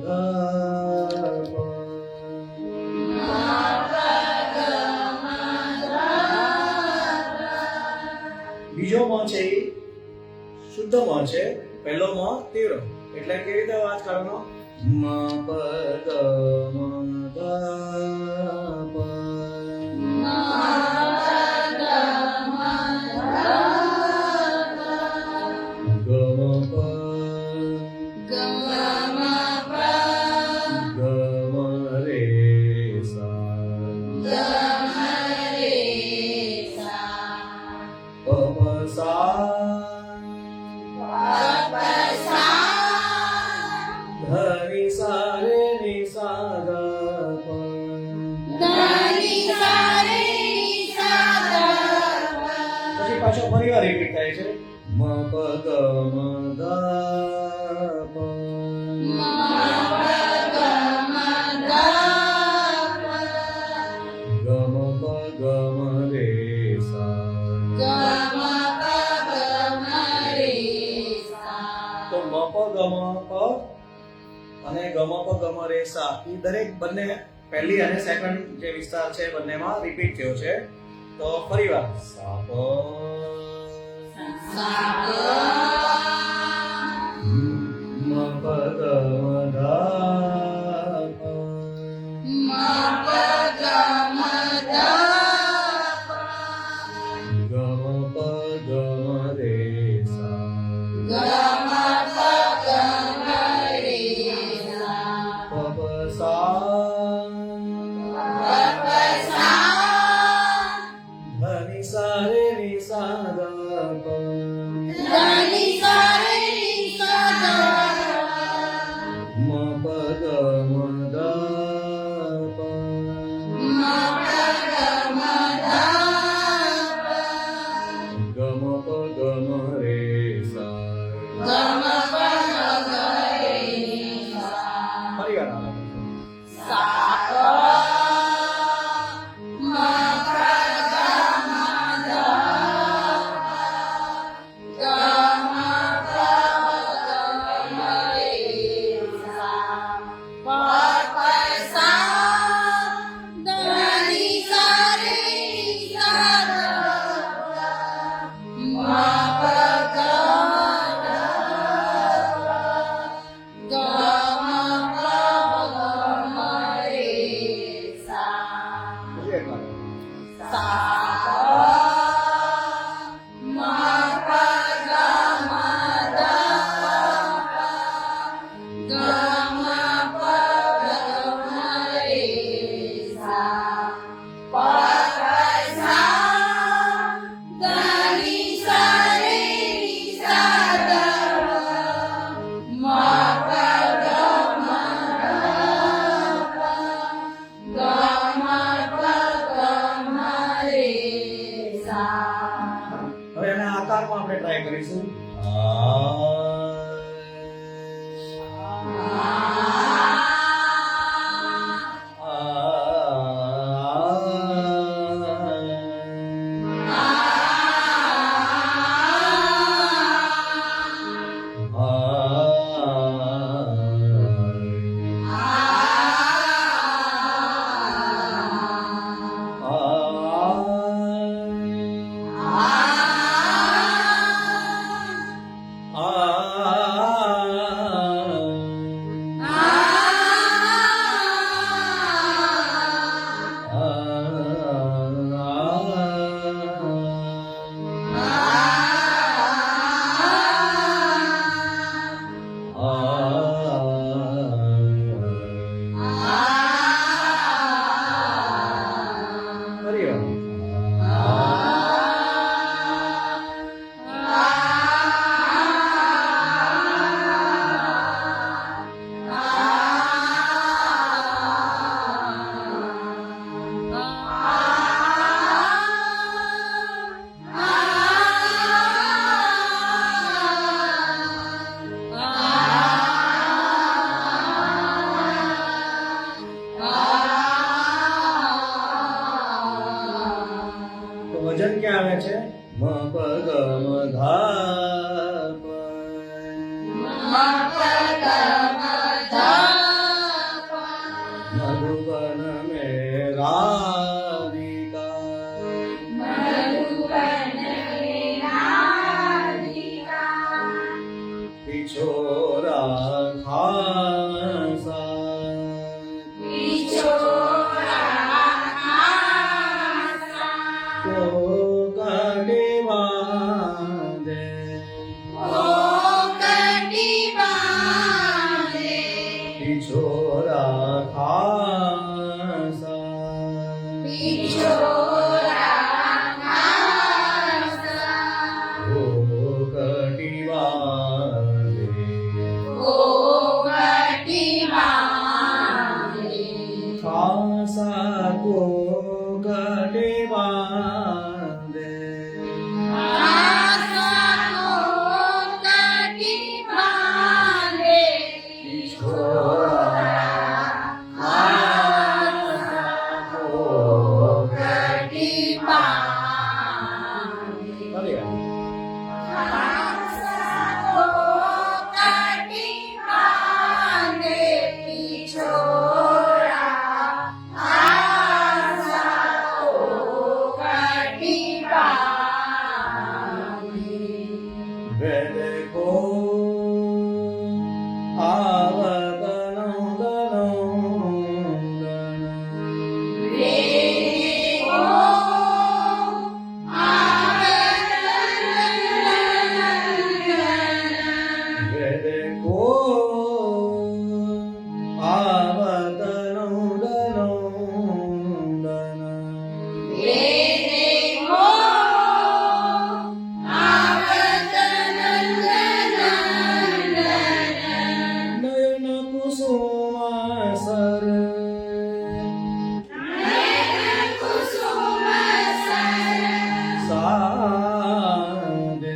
ધા પ. બીજો મ છે એ શુદ્ધ મ છે, પહેલો મ તીવ્ર. એટલે કેવી રીતે અવાજ કાઢવાનો? મ પ ગ મ ધા પ. ગ મ પ ગ મ રે સા. પ પ સા ધ ની સા રે ની સા ગ પ. પછી પાછો ફરીવાર રિપીટ થાય છે. મ પ ગ મ ધા પ. ગ મ પ ગ મ રે સા. તો મ પ ગ મ પ અને ગ મ પ ગ મ રે સા એ દરેક બંને પહેલી અને સેકન્ડ જે વિસ્તાર છે બંનેમાં રિપીટ થયો છે. તો ફરીવાર સા પ મ પ ગ મ ધા પ. ગ મ પ ગ મ રે સા. પ પ સા ધ ની સા રે ની સા ગ પ. મ પ ગ મ ધા પ. ગ મ પ ગ મ રે સા. ફરીવાર આવે. પછી એકવાર. હવે એના આકારમાં આપણે ટ્રાય કરીશું. વજન ક્યાં આવે છે? મ પ ગ મ ધા રાધિકા મધુવન રાધિકા પિછોરા ખાસા પિછોરા ખાસા કો કાઢે બાંધે કોકટી બાંધે પિછોરા ખાસા પિછોરા ખાસા કો કટી બાંધે કોકટી બાંધે ખાસા કો કટે બાંધે ખાસા કોકટી બાંધે પિછોરા ખાસા કો કોકટી બાંધે અરે ખાસા કોકટી બાંધે પિછોરા ખાસા કોકટી બાંધે વેદ કો આવતનો વેદ કો આવતનો નયન કુસુમ સર સાદે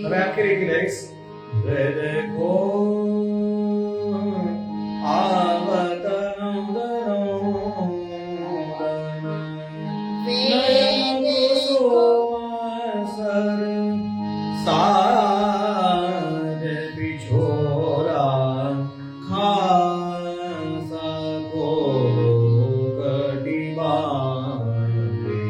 હવે આખરી ગીત વેદ કો આવતનો સર સાદ પિછોરા ખાસા કો કટી બાંધે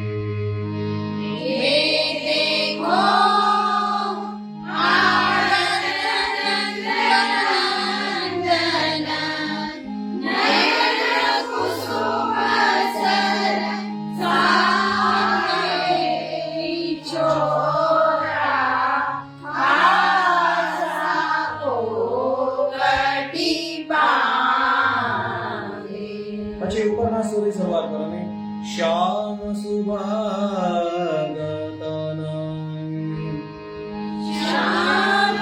પછી ઉપરના સુરની શરૂઆત કરવાની શ્યામ સુભાગતન શ્યામ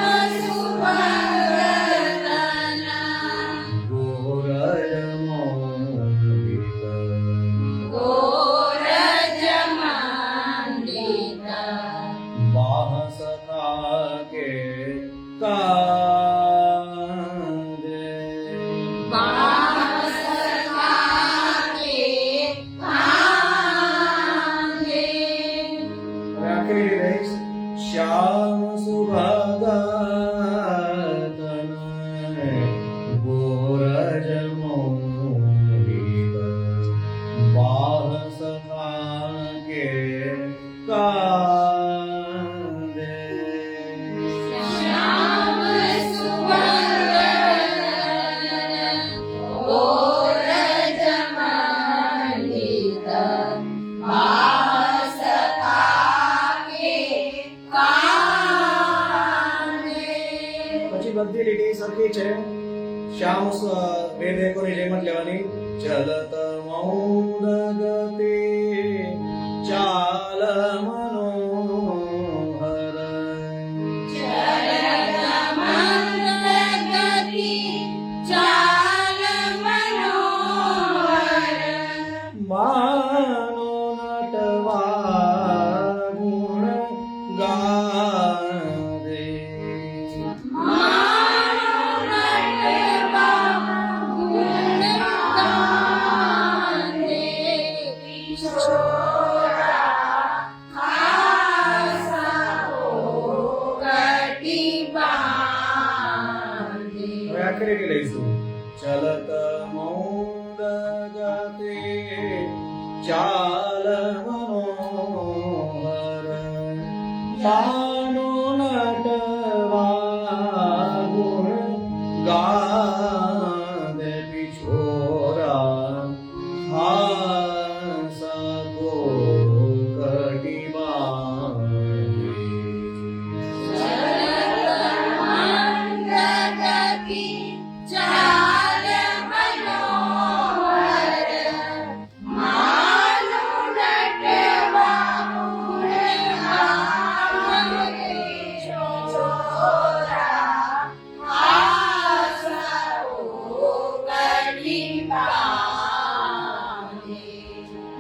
ગોરજ મોહિત બાહસખા કે કાંદે હવે આખરી રહીશ શ્યામ સુભાગતન ગોરજ મોહિત બાહસખા કે કાંદે પછી બધી લીટી સરખી છે શ્યામ વેદ એકોની જેમ જ લેવાની ચલત મૌન ગતિ ચાલ મનોહર માનો નટવા ગુણ ગાદે આખરી લઈશું. ચલત મૌન ગતે ચાલ મનોહર માનો નટવા ગુણ ગાદે પિછોરા હાસા ગો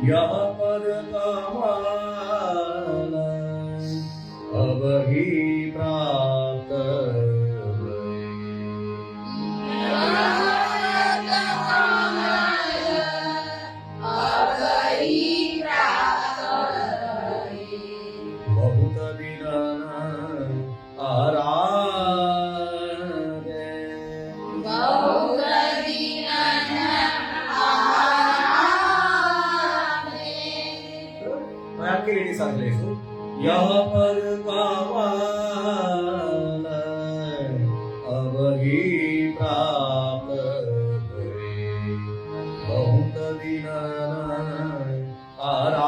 यह पद कमाल अब ही प्राप्त बहुत दिन आराधे आखिर ये साथ लेसु. यह पर पावन अब ही प्राप्त हुए बहुत दिन आराधे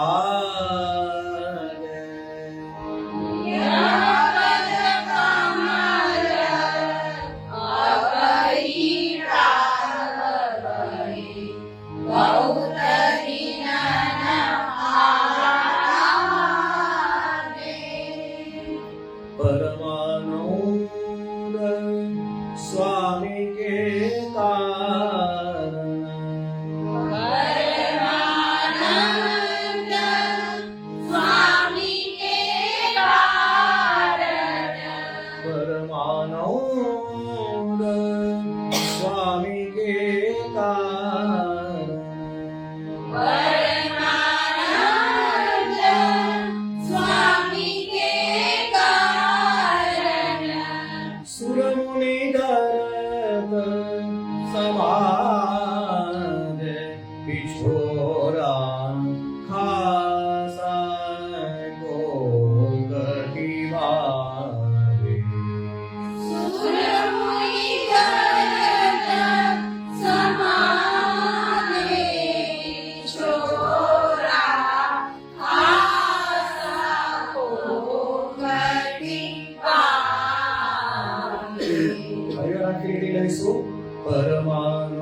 परमानंद स्वामी के कारण परमानंद स्वामी के कारण सुरमुनि दरद समाध पिछोरा खासा को गठिवारे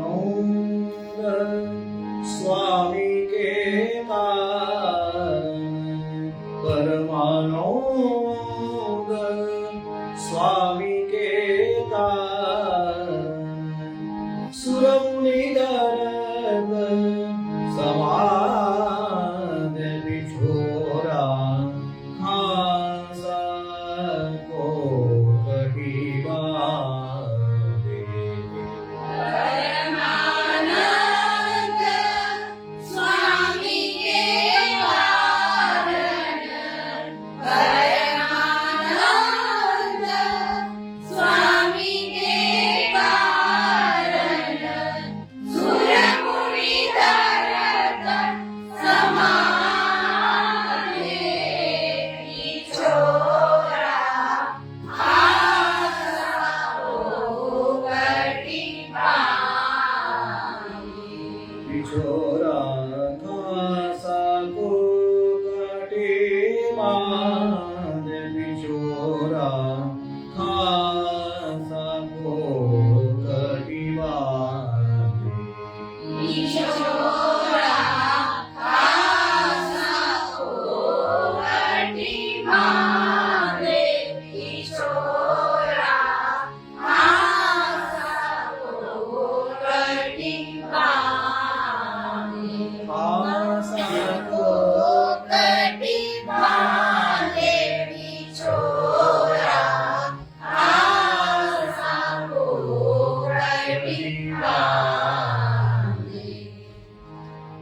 परमानंद स्वामी के कारण परमानंद स्वामी के कारण सुरमुनि दरद समाध बिछोरा हासा को कहिवारे पिछोरा खासा को कटिवाद पिछोरा खासा को कटिवाद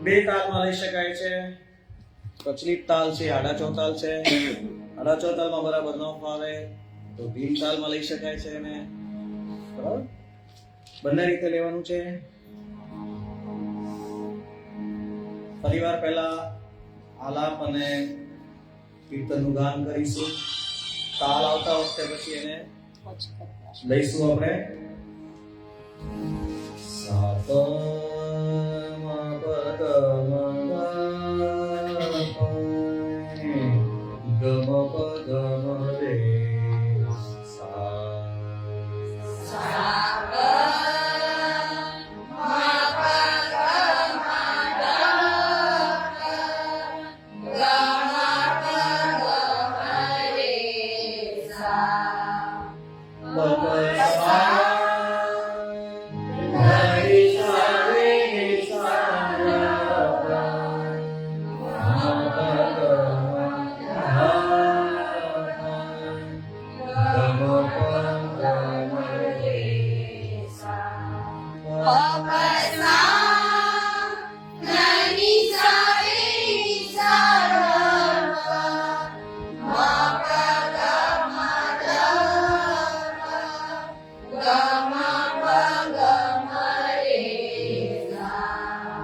બે તાલમાં લઈ શકાય છે. પ્રચલિત તાલ છે આડા ચોતાલ છે. આડા ચોતાલમાં બરાબર ન ફાવે તો ધીમ તાલમાં લઈ શકાય છે એને. બરાબર. બંને રીતે લેવાનું છે. ફરીવાર પહેલા આલાપ અને કીર્તનનું ગાન કરીશું. તાલ આવતા વખતે પછી એને લઈશું આપણે. સા પ મ પ દ મ ગ મ પ દ મ રે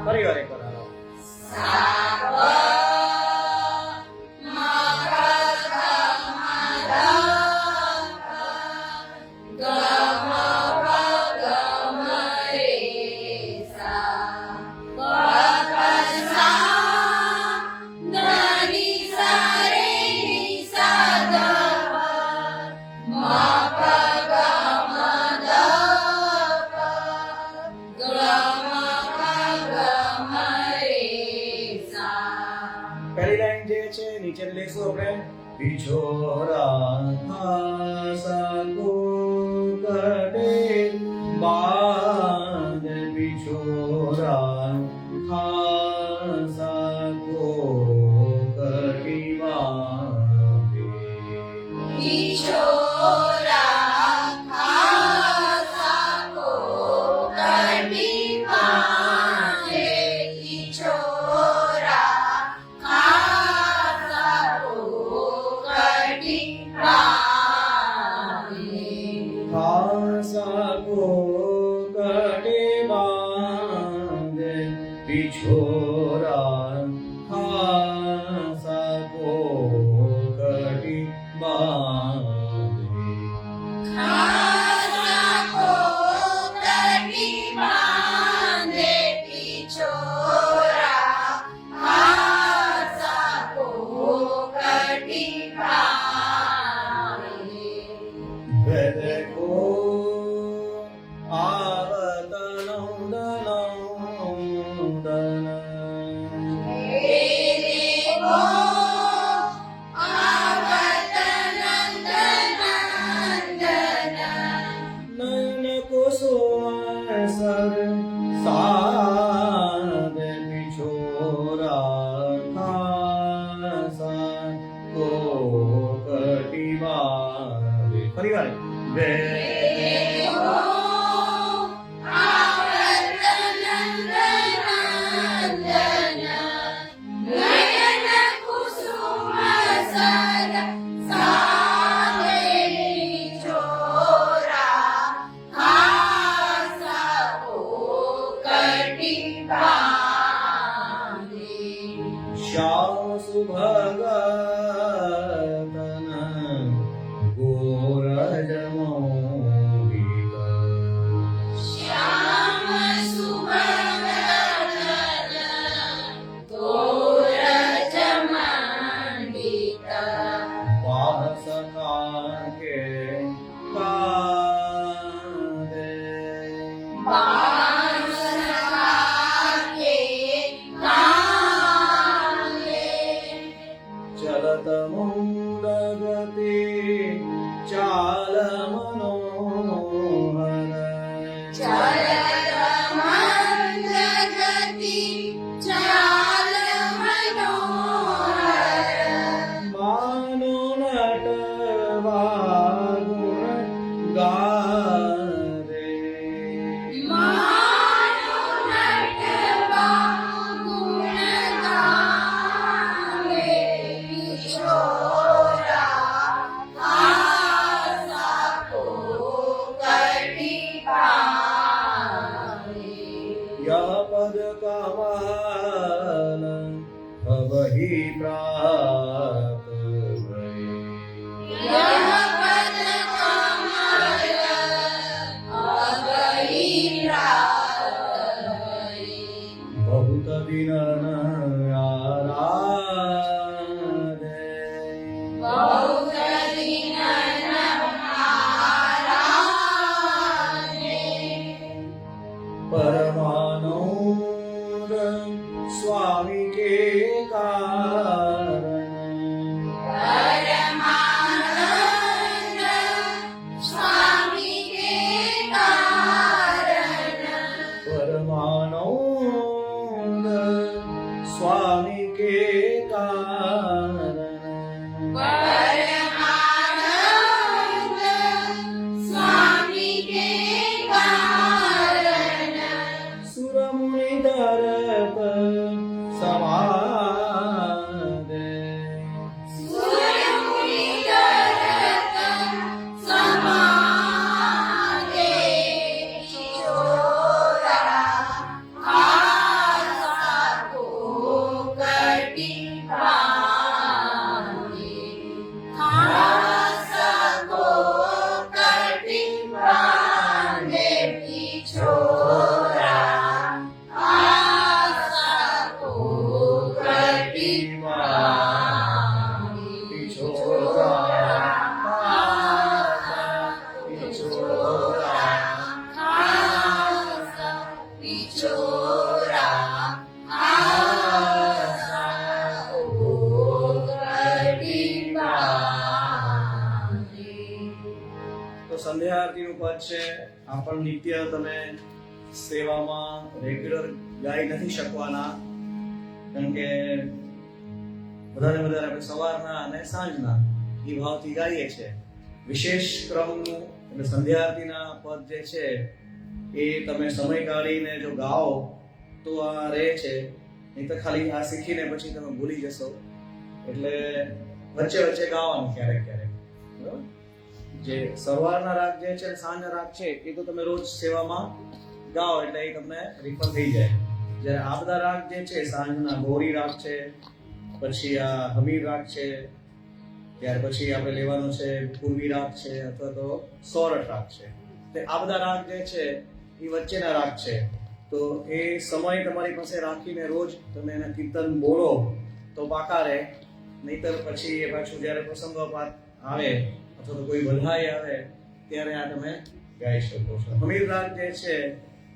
ફરીવાર એકવાર હાલો. પહેલી લાઈન જે છે નીચે લઈશું આપણે. બિછોરા ખાસા કોકડે બાદ બિછોરા ખાસા કોકડી બાદ ખાસા કોકડે બાદ બિછોરા ખાસા કોકડી બાદ વેદકો આવતનંદનંદન નયન કુસુમ સર સાદ બિછોરા ખાસા કોકડી બાદ. ફરીવાર શ્યામ સુભગતન ગોરજ મોહિત વાસકા કે કાદે ચલત મુંડ ગતિ ચાલ મનોહર માનો નટવા ગુણ ગારે Chora પ્રાપ્ત ભય યમપદ કમલ અગઈ રાત बहुत दिन आराधे બહુત દિન આરાધે परमानंद स्वामी के कारण પરમાનંદ સ્વામી કે કારણ परमानंद स्वामी के कारण પરમાનંદ સ્વામી કે કારણ सुरमुनि दरत समादे સૂર્યમુનિ દરત સમાગે ચોરા આસા કોકટી પાંગે આસા કોકટી પાંગે પિછોરા આસા કોકટી પાંગે पिछोरा पिछोरा આસા પિછોરા આસા કોકટી પાંગે તો સંધ્યા આરતીનું પદ છે આ પણ નિત્ય તમે સેવામાં રેગ્યુલર ગાઈ નથી શકવાના કારણ કે વધારે આપણે સવારના અને સાંજના એ ભાવથી ગાઈએ છે વિશેષ ક્રમનું એટલે સંધ્યા આરતીના પદ જે છે એ તમે સમય કાઢીને જો ગાઓ તો આ રહે છે નહીં તો ખાલી આ શીખીને પછી તમે ભૂલી જશો એટલે વચ્ચે વચ્ચે ગાવાનું ક્યારેક ક્યારેક બરાબર જે સવારના રાગ જે છે સાંજના રાગ છે એ તો તમે રોજ સેવામાં ગાઓ એટલે એ તમને રિફર થઈ જાય જ્યારે આ બધા રાગ જે છે સાંજના ગૌરી રાગ છે પછી આ હમીર રાગ છે ત્યાર પછી આપણે લેવાનો છે પૂર્વી રાગ છે અથવા તો સોરઠ રાગ છે તે આ બધા રાગ જે છે એ વચ્ચેના રાગ છે તો એ સમય તમારી પાસે રાખીને રોજ તમે એના કીર્તન બોલો તો પાકા રહે નહીતર પછી એ પાછું જ્યારે પ્રસંગોપાત આવે અથવા તો કોઈ બધાઈ આવે ત્યારે આ તમે ગાઈ શકો છો હમીર રાગ જે છે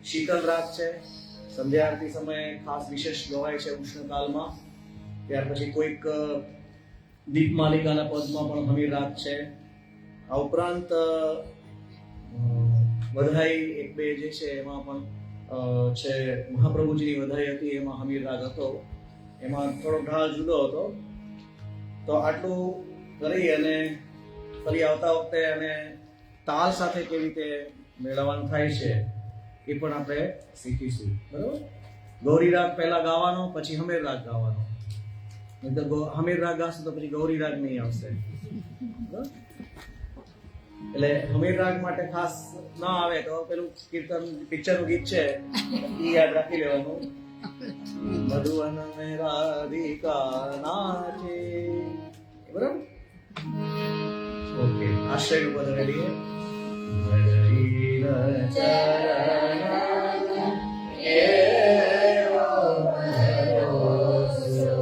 શીતલ રાગ છે સંધ્યા આરતી સમયે ખાસ વિશેષ ગવાય છે ઉષ્ણકાલમાં ત્યાર પછી કોઈક દીપમાલિકાના પદમાં પણ હમીર રાગ છે આ ઉપરાંત વધાઈ એક બે જે છે એમાં પણ છે મહાપ્રભુજીની વધાઈ હતી એમાં હમીર રાગ હતો એમાં થોડો ઢાળ જુદો હતો તો આટલું કરી અને ફરી આવતા વખતે અને તાલ સાથે કેવી રીતે મેળવવાનું થાય છે એ પણ આપણે શીખીશું બરાબર ગૌરી રાગ પહેલા ગાવાનો પછી હમીર રાગ ગાવાનો નહીં તો હમીર રાગ ગાશો તો પછી ગૌરી રાગ નહીં આવશે બરાબર? એટલે હમીર રાગ માટે ખાસ ના આવે તો પેલું કીર્તન પિક્ચરનું ગીત છે એ યાદ રાખી લેવાનું મધુવન મેં રાધિકા નાચે બરાબર ઓકે આશ્રય પદ રેડી ચરણ એવો ભરોસો